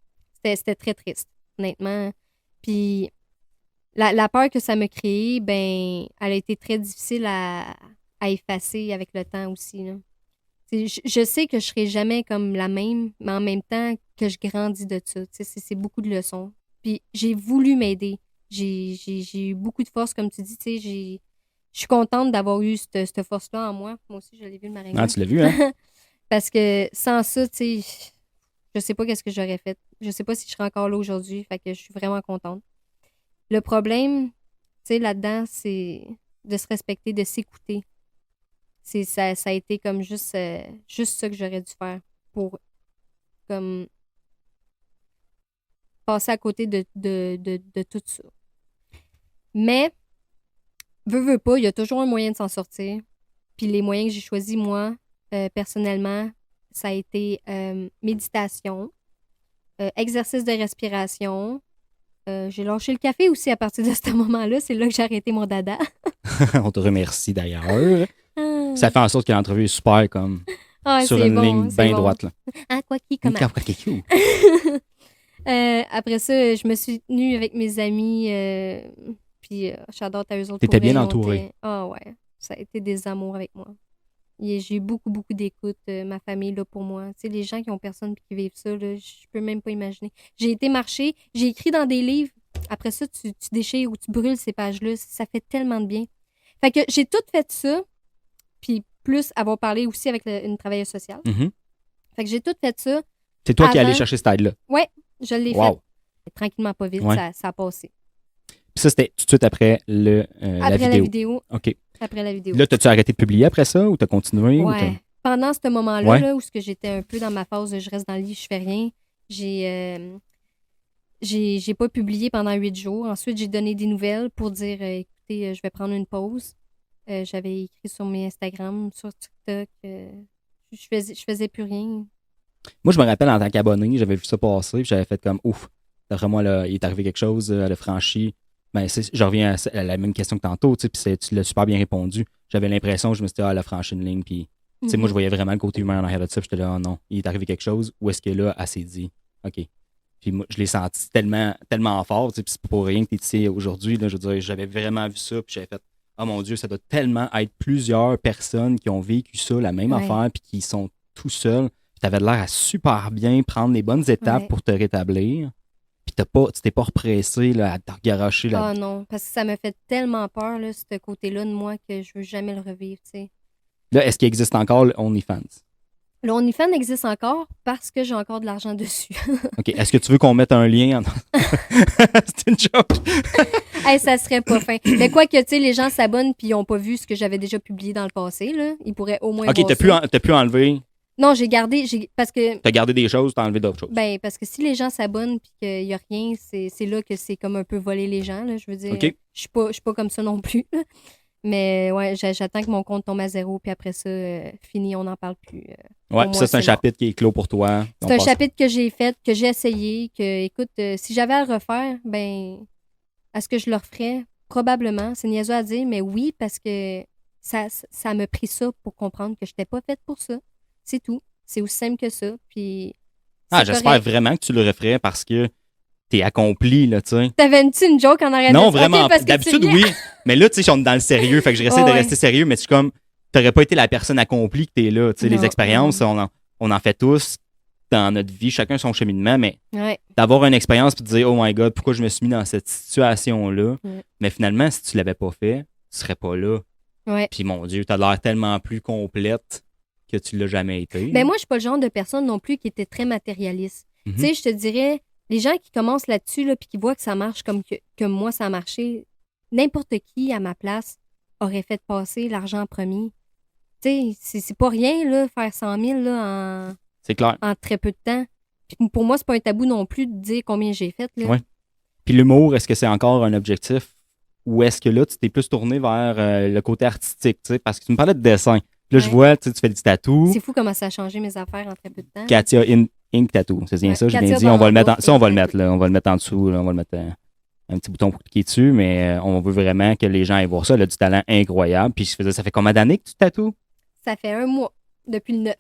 C'était très triste, honnêtement. Puis la peur que ça me créait, ben, elle a été très difficile à effacer avec le temps aussi. Là. Je sais que je serai jamais comme la même, mais en même temps que je grandis de ça. C'est beaucoup de leçons. Puis j'ai voulu m'aider. J'ai eu beaucoup de force, comme tu dis. Je suis contente d'avoir eu cette force-là en moi. Moi aussi, je l'ai vu le maringouin. Ah, tu l'as vu, hein? Parce que sans ça, tu sais, je sais pas qu'est-ce que j'aurais fait. Je sais pas si je serais encore là aujourd'hui. Fait que je suis vraiment contente. Le problème, tu sais, là-dedans, c'est de se respecter, de s'écouter. Ça a été comme juste ça que j'aurais dû faire pour comme passer à côté de tout ça. Mais, veux pas, il y a toujours un moyen de s'en sortir. Puis les moyens que j'ai choisis, moi, personnellement, ça a été méditation, exercice de respiration. J'ai lâché le café aussi à partir de ce moment-là. C'est là que j'ai arrêté mon dada. On te remercie d'ailleurs. Ça fait en sorte que l'entrevue est super comme sur une ligne bien droite. Là. Ah, quoi qui, comment? Après ça, je me suis tenue avec mes amis. Puis j'adore eux autres. T'étais bien entourée. Ah ouais, ça a été des amours avec moi. J'ai eu beaucoup, beaucoup d'écoute. Ma famille là pour moi. Tu sais, les gens qui ont personne et qui vivent ça, là, je peux même pas imaginer. J'ai été marcher, j'ai écrit dans des livres après ça, tu déchires ou tu brûles ces pages-là. Ça fait tellement de bien. Fait que j'ai tout fait ça, puis plus avoir parlé aussi avec une travailleuse sociale. Mhm. Fait que j'ai tout fait ça. C'est toi qui es allé Avant- chercher cette aide-là. Ouais, je l'ai Wow. fait. Tranquillement, pas vite, Ouais. ça a passé. Puis ça, c'était tout de suite après la Après vidéo. la vidéo. OK. Après la vidéo. Là, t'as-tu arrêté de publier après ça ou t'as continué? Ou Ouais. Pendant ce moment-là, Ouais. là, où j'étais un peu dans ma phase de je reste dans le lit, je fais rien, j'ai pas publié pendant 8 jours. Ensuite, j'ai donné des nouvelles pour dire écoutez, je vais prendre une pause. J'avais écrit sur mes Instagram, sur TikTok. Je faisais plus rien. Moi, je me rappelle en tant qu'abonné, j'avais vu ça passer, puis j'avais fait comme ouf. D'après moi, là, il est arrivé quelque chose, elle a franchi. Ben, je reviens à la même question que tantôt, tu sais, puis tu l'as super bien répondu. J'avais l'impression, je me suis dit, elle a franchi une ligne, puis tu sais, moi, je voyais vraiment le côté humain en arrière de ça, puis j'étais là, oh non, il est arrivé quelque chose, ou est-ce que là, elle s'est dit, OK. Puis moi, je l'ai senti tellement, tellement fort, tu sais, puis c'est pas pour rien que t'es ici aujourd'hui, là, je veux dire, j'avais vraiment vu ça, puis j'avais fait, oh mon Dieu, ça doit tellement être plusieurs personnes qui ont vécu ça, la même Ouais. affaire, puis qui sont tout seuls. Tu avais l'air à super bien prendre les bonnes étapes Ouais. pour te rétablir. Puis tu t'es pas repressé là, à te garocher là. Ah non, parce que ça me fait tellement peur, là, ce côté-là de moi, que je veux jamais le revivre, tu sais. Là, est-ce qu'il existe encore le OnlyFans? Le OnlyFans existe encore parce que j'ai encore de l'argent dessus. OK. Est-ce que tu veux qu'on mette un lien C'est une joke. Hey, ça serait pas fin. Mais quoi que, tu sais, les gens s'abonnent puis ils ont pas vu ce que j'avais déjà publié dans le passé, là. Ils pourraient au moins OK, voir ça. t'as pu enlever. Non, j'ai gardé, parce que, T'as gardé des choses, t'as enlevé d'autres choses. ben, parce que si les gens s'abonnent puis qu'il y a rien, c'est là que c'est comme un peu voler les gens, là. Je veux dire, OK. je suis pas comme ça non plus, là. Mais ouais, j'attends que mon compte tombe à zéro puis après ça, fini, on n'en parle plus. Ouais, pour puis moi, ça, c'est un c'est mort. chapitre qui est clos pour toi. C'est un chapitre que j'ai fait, que j'ai essayé, que, écoute, si j'avais à le refaire, ben, est-ce que je le referais? Probablement. C'est niaiseux à dire, mais oui, parce que ça m'a pris ça pour comprendre que je n'étais pas faite pour ça. C'est tout. C'est aussi simple que ça. Puis, c'est j'espère correct. vraiment que tu le referais parce que t'es accompli, là, tu sais. T'avais-tu une joke en arrière Non, de ça? vraiment. Ok, parce que D'habitude, tu riais. oui. Mais là, tu sais, on est dans le sérieux. Fait que je restais de Ouais. rester sérieux, mais c'est comme, t'aurais pas été la personne accomplie que t'es là. Tu sais, les Non, expériences, on en fait tous dans notre vie, chacun son cheminement, mais Ouais. d'avoir une expérience puis de dire, oh my God, pourquoi je me suis mis dans cette situation-là? Ouais. Mais finalement, si tu l'avais pas fait, tu serais pas là. Ouais. Puis mon Dieu, t'as l'air tellement plus complète que tu l'as jamais été. Ben, moi, je suis pas le genre de personne non plus qui était très matérialiste. Mhm. Tu sais, je te dirais, les gens qui commencent là-dessus, là, puis qui voient que ça marche comme moi, ça a marché, n'importe qui à ma place aurait fait passer l'argent en premier. Tu sais, c'est pas rien, là, faire 100 000 là, C'est clair. en très peu de temps. Puis pour moi, c'est pas un tabou non plus de dire combien j'ai fait. Là. Ouais. Puis l'humour, est-ce que c'est encore un objectif ou est-ce que là, tu t'es plus tourné vers le côté artistique, tu sais, parce que tu me parlais de dessin. Puis là, je Ouais. vois, tu sais, tu fais du tatou. C'est fou comment ça a changé mes affaires en très peu de temps. Katia Ink Tattoo, c'est bien Ouais, ça, j'ai Katia bien dit. On va le mettre ça, on va le Barbeau, mettre là, on va le mettre en dessous, là, on va le mettre un petit bouton pour cliquer dessus, mais on veut vraiment que les gens aillent voir ça. Elle a du talent incroyable. Puis je faisais, ça fait combien d'années que tu tatoues? Ça fait 1 mois, depuis le 9.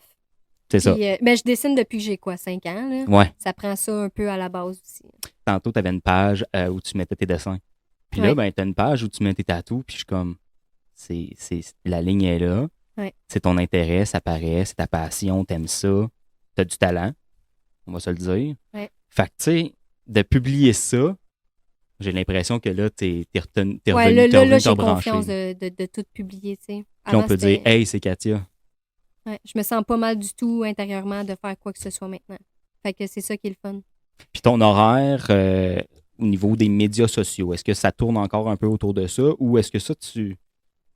C'est ça. Puis, ben, je dessine depuis que j'ai 5 ans. Là. Ouais. Ça prend ça un peu à la base aussi. Tantôt, tu avais une page où tu mettais tes dessins. Puis là, Ouais. ben, tu as une page où tu mets tes tatous, puis je suis comme, la ligne est là. Ouais. C'est ton intérêt, ça paraît, c'est ta passion, t'aimes ça, t'as du talent, on va se le dire. Ouais. Fait que, tu sais, de publier ça, j'ai l'impression que là, t'es revenu, Ouais, là, t'es revenu te j'ai rebrancher. confiance de tout publier, tu sais. Puis là, on Avant, peut dire, c'était- hey, c'est Katia. Ouais, je me sens pas mal du tout intérieurement de faire quoi que ce soit maintenant. Fait que c'est ça qui est le fun. Puis ton horaire au niveau des médias sociaux, est-ce que ça tourne encore un peu autour de ça ou est-ce que ça,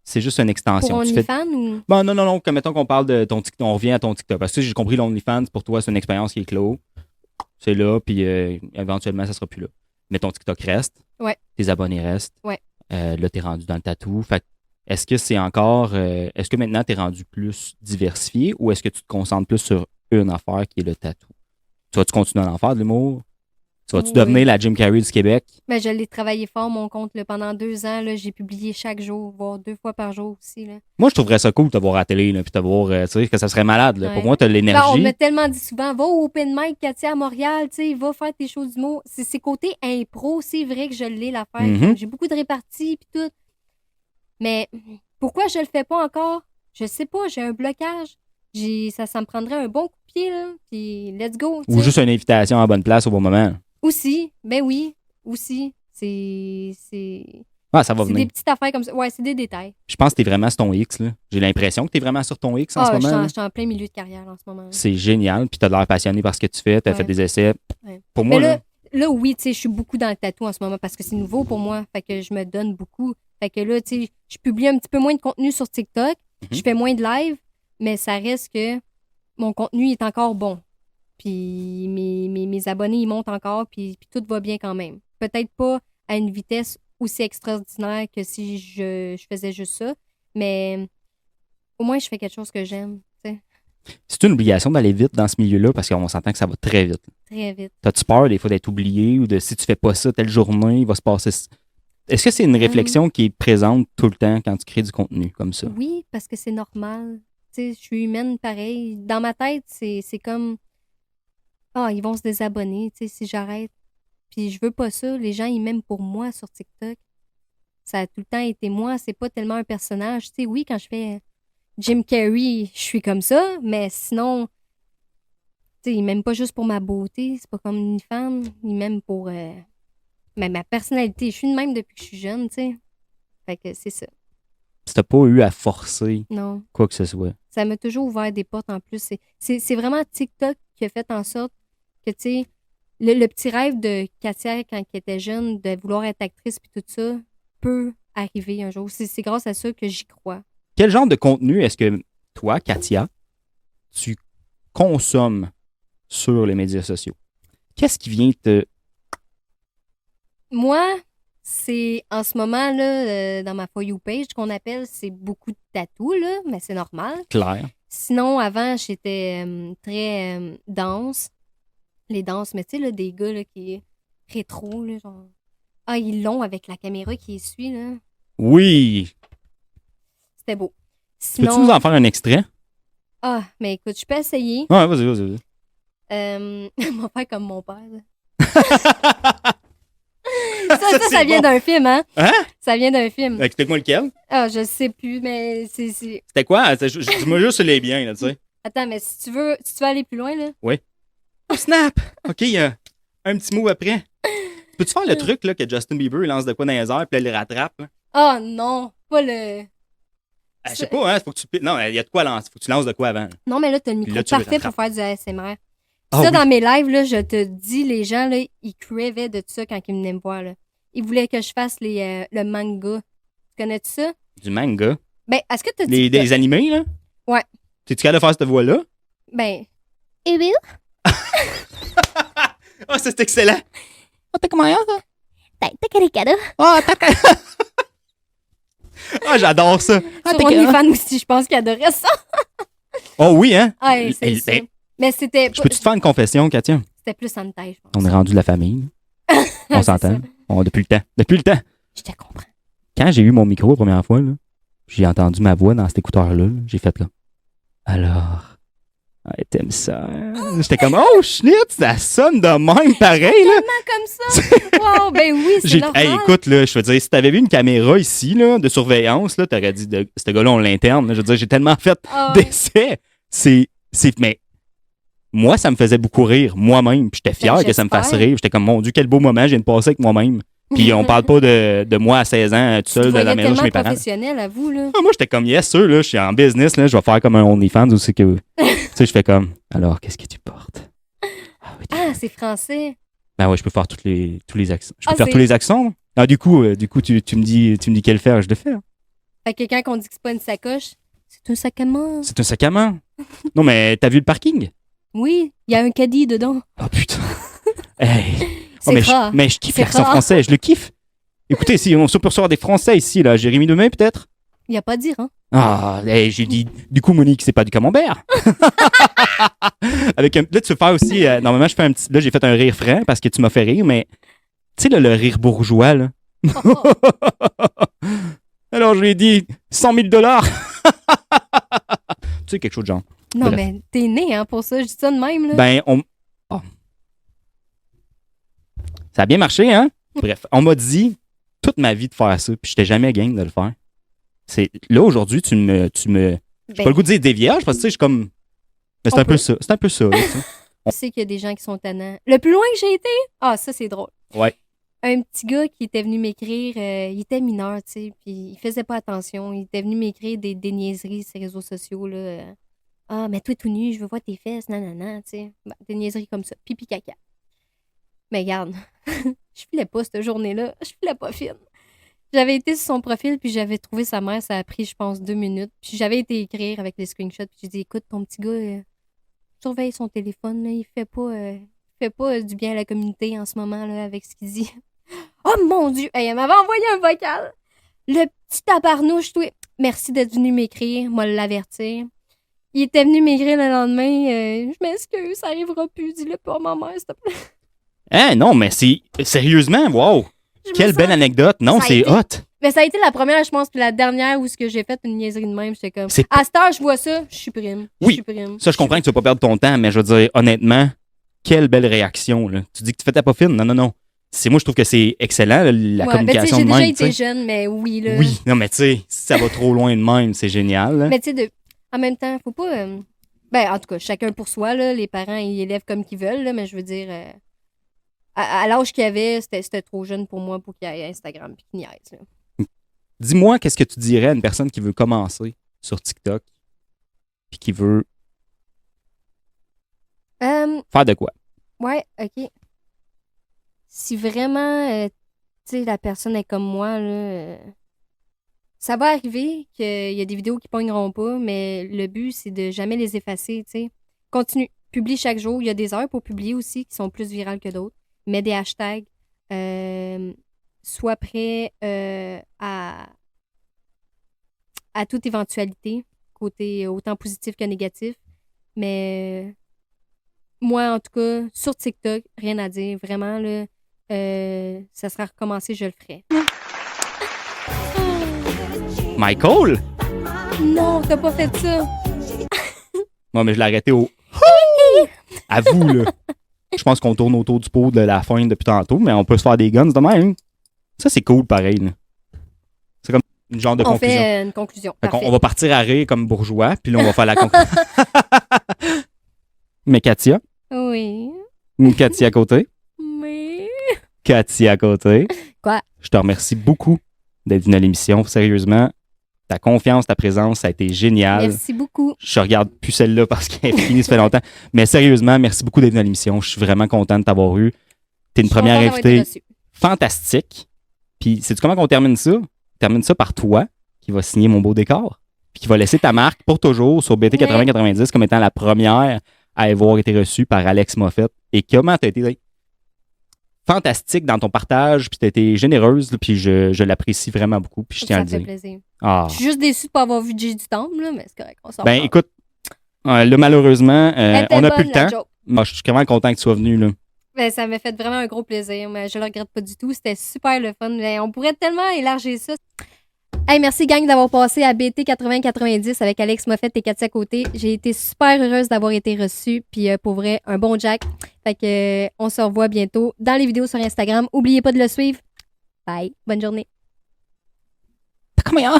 c'est juste une extension? Pour Tu fais- OnlyFans ou... Bon, non, comme mettons qu'on parle de ton TikTok, on revient à ton TikTok. Parce que j'ai compris l'OnlyFans, pour toi, c'est une expérience qui est clos. C'est là, puis éventuellement, ça sera plus là. Mais ton TikTok reste. Ouais. Tes abonnés restent. Ouais. Là, t'es rendu dans le tatou. Fait que, est-ce que c'est encore. Est-ce que maintenant, t'es rendu plus diversifié ou est-ce que tu te concentres plus sur une affaire qui est le tatou? Tu vas-tu continuer à en faire de l'humour? Tu vas-tu Oui. devenir la Jim Carrey du Québec? Ben, je l'ai travaillé fort, mon compte. Là, pendant 2 ans, là, j'ai publié chaque jour, voire 2 fois par jour aussi. Là. Moi, je trouverais ça cool de te voir à la télé, là, puis te voir, tu sais, que ça serait malade. Là. Ouais. Pour moi, t'as Là, on l'énergie. m'a tellement dit souvent, va au Open Mic, Katia, à Montréal, tu sais, va faire tes shows d'humour. C'est côté impro, c'est vrai que je l'ai, l'affaire. Mhm. J'ai beaucoup de réparties, puis tout. Mais pourquoi je le fais pas encore? Je sais pas, j'ai un blocage. Ça me prendrait un bon coup de pied, là, puis let's go. tu Ou sais. juste une invitation à la bonne place au bon moment. Aussi, ben oui, aussi. Ah, ça va C'est des venir. petites affaires comme ça. Ouais, c'est des détails. Je pense que t'es vraiment sur ton X, là. J'ai l'impression que t'es vraiment sur ton X en ce Ah, moment. là. je suis en plein milieu de carrière en ce moment. Là. C'est génial. Puis t'as l'air passionné par ce que tu fais. T'as Ouais. fait des essais. Ouais. Pour moi, Mais là, là, oui, tu sais, je suis beaucoup dans le tatou en ce moment parce que c'est nouveau pour moi. Fait que je me donne beaucoup. Fait que là, tu sais, je publie un petit peu moins de contenu sur TikTok. Je fais moins de live, mais ça reste que mon contenu est encore bon. Puis mes abonnés, ils montent encore, puis tout va bien quand même. Peut-être pas à une vitesse aussi extraordinaire que si je faisais juste ça, mais au moins, je fais quelque chose que j'aime, tu sais, c'est une obligation d'aller vite dans ce milieu-là parce qu'on s'entend que ça va très vite. très vite. T'as-tu peur des fois d'être oublié ou de si tu fais pas ça telle journée, il va se passer. Est-ce que c'est une réflexion qui est présente tout le temps quand tu crées du contenu comme ça? Oui, parce que c'est normal. Tu sais, je suis humaine pareil. Dans ma tête, c'est comme ah, ils vont se désabonner, tu sais, si j'arrête. Puis je veux pas ça. Les gens, ils m'aiment pour moi sur TikTok. Ça a tout le temps été moi. C'est pas tellement un personnage. Tu sais, oui, quand je fais Jim Carrey, je suis comme ça, mais sinon, tu sais, ils m'aiment pas juste pour ma beauté. C'est pas comme une femme. Ils m'aiment pour ma personnalité. Je suis de même depuis que je suis jeune, tu sais. Fait que c'est ça. Tu t'as pas eu à forcer Non. quoi que ce soit. Ça m'a toujours ouvert des portes en plus. C'est vraiment TikTok qui a fait en sorte que, tu sais, le petit rêve de Katia quand elle était jeune, de vouloir être actrice puis tout ça, peut arriver un jour. C'est grâce à ça que j'y crois. Quel genre de contenu est-ce que toi, Katia, tu consommes sur les médias sociaux? Qu'est-ce qui vient te... Moi, c'est en ce moment, là, dans ma For You page, qu'on appelle, c'est beaucoup de tatous, là, mais c'est normal. Claire? Sinon, avant, j'étais très danse. Les danses, mais tu sais, là, des gars là, qui rétro, là, genre. Ah, ils l'ont avec la caméra qui suit, là. Oui! C'était beau. Peux-tu nous en faire un extrait? Ah, mais écoute, je peux essayer. Ouais, vas-y. On va faire comme mon père, là. Ça vient d'un film, hein? Hein? Ça vient d'un film. Explique-moi lequel. Ah, je sais plus, mais c'est... C'était quoi? Dis-moi juste sur les biens, là, tu sais. Attends, mais si tu veux aller plus loin, là... Oui. Oh, snap! OK, un petit mot après. Peux-tu faire le truc là, que Justin Bieber il lance de quoi dans les airs puis là, il le rattrape? Là? Oh non, pas le... Je sais pas, hein? Faut que tu... Non, il y a de quoi lancer. Faut que tu lances de quoi avant. Non, mais là, t'as le micro là, tu le parfait pour rattrapes. faire du ASMR. Ah Ça, oui. dans mes lives, là, je te dis, les gens, là, ils crevaient de ça quand ils venaient me voir, là. Ils voulaient que je fasse le manga. Tu connais-tu ça? Du manga. Ben, est-ce que t'as dit... Des animés, là? Ouais. T'es-tu capable de faire cette voix-là? Ben... Eh oui? Ah, ça, c'est excellent! Ah, t'as comment ça? T'as caricado. Ah, t'as... Ah, j'adore ça! Ah, Sur OnlyFans aussi, je pense qu'ils adoraient ça. Oh oui, hein? Ah, c'est ça. Ben, Mais c'était... je peux-tu te faire une confession, Katia? C'était plus en taille, je pense. On est rendu de la famille. On C'est s'entend. ça. Depuis le temps. Je te comprends. Quand j'ai eu mon micro la première fois, là, j'ai entendu ma voix dans cet écouteur-là. Là, j'ai fait comme... Alors... Ah, t'aimes ça? Hein? J'étais comme, oh, schnitz, ça sonne de même pareil, là. Comme ça? Wow, ben oui, c'est normal. Hey, écoute, là, je veux dire, si t'avais vu une caméra ici, là, de surveillance, là, t'aurais dit, ce gars-là, on l'interne. Là. Je veux dire, j'ai tellement fait Ah ouais. d'essais. Mais moi, ça me faisait beaucoup rire, moi-même. Puis j'étais fier Ben, que ça me fasse j'espère. rire. J'étais comme, mon Dieu, quel beau moment je viens de passer avec moi-même. Puis on parle pas de moi à 16 ans, tout Tu seul, te de la voyais maison chez tellement mes parents. professionnel à vous, là. Ah, moi, j'étais comme, yes, sûr, là, je suis en business, là, je vais faire comme un OnlyFans aussi que. Tu sais, je fais comme, alors, qu'est-ce que tu portes? Ah, oui, Ah, c'est français. ben ouais, je peux faire tous les accents. Je peux Ah, faire c'est- tous les accents. Ah, du coup, tu me dis quel faire, je le fais. Hein. Fait que quand on dit que c'est pas une sacoche, c'est un sac à main. C'est un sac à main. Non, mais t'as vu le parking? Oui, il y a un caddie dedans. Oh putain. Hey. C'est Oh, mais, rare. mais je kiffe C'est l'accent rare. français, je le kiffe. Écoutez, si on peut recevoir des Français ici, là, Jérémy Demain, peut-être? Il y a pas de dire, hein. Ah, hey, j'ai dit, du coup, Monique, c'est pas du camembert. Avec là, tu veux faire aussi, normalement, je fais un petit, là, j'ai fait un rire franc parce que tu m'as fait rire, mais, tu sais, là, le rire bourgeois, là. Oh, oh. Alors, je lui ai dit, 100 000 $. Tu sais, quelque chose de genre. Non, Bref. mais t'es né, hein, pour ça. Je dis ça de même, là. Ben, oh. Ça a bien marché, hein? Bref, on m'a dit toute ma vie de faire ça, puis j'étais jamais game de le faire. Là, aujourd'hui, tu me... J'ai pas le goût de dire des vierges, parce que, tu sais, je suis comme... Mais c'est On un peu peut. ça. C'est un peu ça, là, tu sais. Je sais qu'il y a des gens qui sont tannants. Le plus loin que j'ai été, ah, ça, c'est drôle. Ouais. un petit gars qui était venu m'écrire, il était mineur, tu sais, puis il faisait pas attention. Il était venu m'écrire des niaiseries sur les réseaux sociaux, là. Ah, mais toi, tout nu, je veux voir tes fesses, nanana, tu sais. Ben, des niaiseries comme ça, pipi caca. Mais regarde, je filais pas cette journée-là, je filais pas fine. J'avais été sur son profil, puis j'avais trouvé sa mère, ça a pris, je pense, 2 minutes. Puis j'avais été écrire avec les screenshots, puis j'ai dit, écoute, ton petit gars, surveille son téléphone, là, il fait pas du bien à la communauté en ce moment, là, avec ce qu'il dit. Oh mon Dieu! Hey, elle m'avait envoyé un vocal. Le petit tabarnouche, toi. Merci d'être venu m'écrire, moi l'avertir. Il était venu m'écrire le lendemain. Je m'excuse, ça arrivera plus. Dis-le pas à ma mère, s'il te plaît. Hein, non, mais c'est... Sérieusement, wow! Quelle belle anecdote! Non, c'est hot! Mais ça a été la première, je pense, puis la dernière où ce que j'ai fait une niaiserie de même, j'étais comme... À cette heure, je vois ça, je supprime. Oui, ça, je comprends que tu vas pas perdre ton temps, mais je veux dire, honnêtement, quelle belle réaction, là. Tu dis que tu fais ta poffine? Non, non, non. Moi, je trouve que c'est excellent, la communication de même. J'ai déjà été jeune, mais oui, là. Oui, non, mais tu sais, si ça va trop loin de même, c'est génial, là. Mais tu sais, en même temps, faut pas... Ben, en tout cas, chacun pour soi, là. Les parents, ils élèvent comme qu'ils veulent, là, mais je veux dire... À l'âge qu'il avait, c'était trop jeune pour moi pour qu'il y ait Instagram puis qu'il niaise, là. Dis-moi, qu'est-ce que tu dirais à une personne qui veut commencer sur TikTok puis qui veut faire de quoi? Ouais, OK. Si vraiment, tu sais, la personne est comme moi, là, ça va arriver qu'il y a des vidéos qui pogneront pas, mais le but, c'est de jamais les effacer, tu sais. Continue. Publie chaque jour. Il y a des heures pour publier aussi qui sont plus virales que d'autres. Mets des hashtags. Sois prêt à toute éventualité, côté autant positif que négatif. Mais moi, en tout cas, sur TikTok, rien à dire. Vraiment, là, ça sera recommencé, je le ferai. Michael? Non, t'as pas fait ça. Non, mais je l'ai arrêté au... À vous, là. Je pense qu'on tourne autour du pot de la fin depuis tantôt, mais on peut se faire des guns de même. Ça, c'est cool, pareil, là. C'est comme une genre de conclusion. On fait une conclusion. On va partir à rire comme bourgeois, puis là, on va faire la conclusion. Mais Katia? Oui. Katia à côté? Oui. Katia à côté? Quoi? Je te remercie beaucoup d'être venue à l'émission. Sérieusement, ta confiance, ta présence, ça a été génial. Merci beaucoup. Je regarde plus celle-là parce qu'elle est finie, ça fait longtemps. Mais sérieusement, merci beaucoup d'être venue à l'émission. Je suis vraiment content de t'avoir eu. T'es une première invitée fantastique. Puis, sais-tu comment on termine ça? On termine ça par toi, qui va signer mon beau décor, puis qui va laisser ta marque pour toujours sur BT 8090 comme étant la première à avoir été reçue par Alex Moffett. Et comment tu as été fantastique dans ton partage, puis tu as été généreuse, là, puis je l'apprécie vraiment beaucoup, puis je tiens à le dire. Ça fait plaisir. Ah. Je suis juste déçue de ne pas avoir vu Jay du Temple, là, mais c'est correct, on s'en Ben, écoute, là, malheureusement, on n'a plus le temps. Moi, je suis vraiment content que tu sois venu, là. Ben, ça m'a fait vraiment un gros plaisir, mais je le regrette pas du tout. C'était super le fun. Mais on pourrait tellement élargir ça. Hey, merci gang d'avoir passé à BT 8090 avec Alex Moffett et Katia Côté. J'ai été super heureuse d'avoir été reçue. Puis pour vrai, un bon Jack. Fait que on se revoit bientôt dans les vidéos sur Instagram. Oubliez pas de le suivre. Bye. Bonne journée. Comment?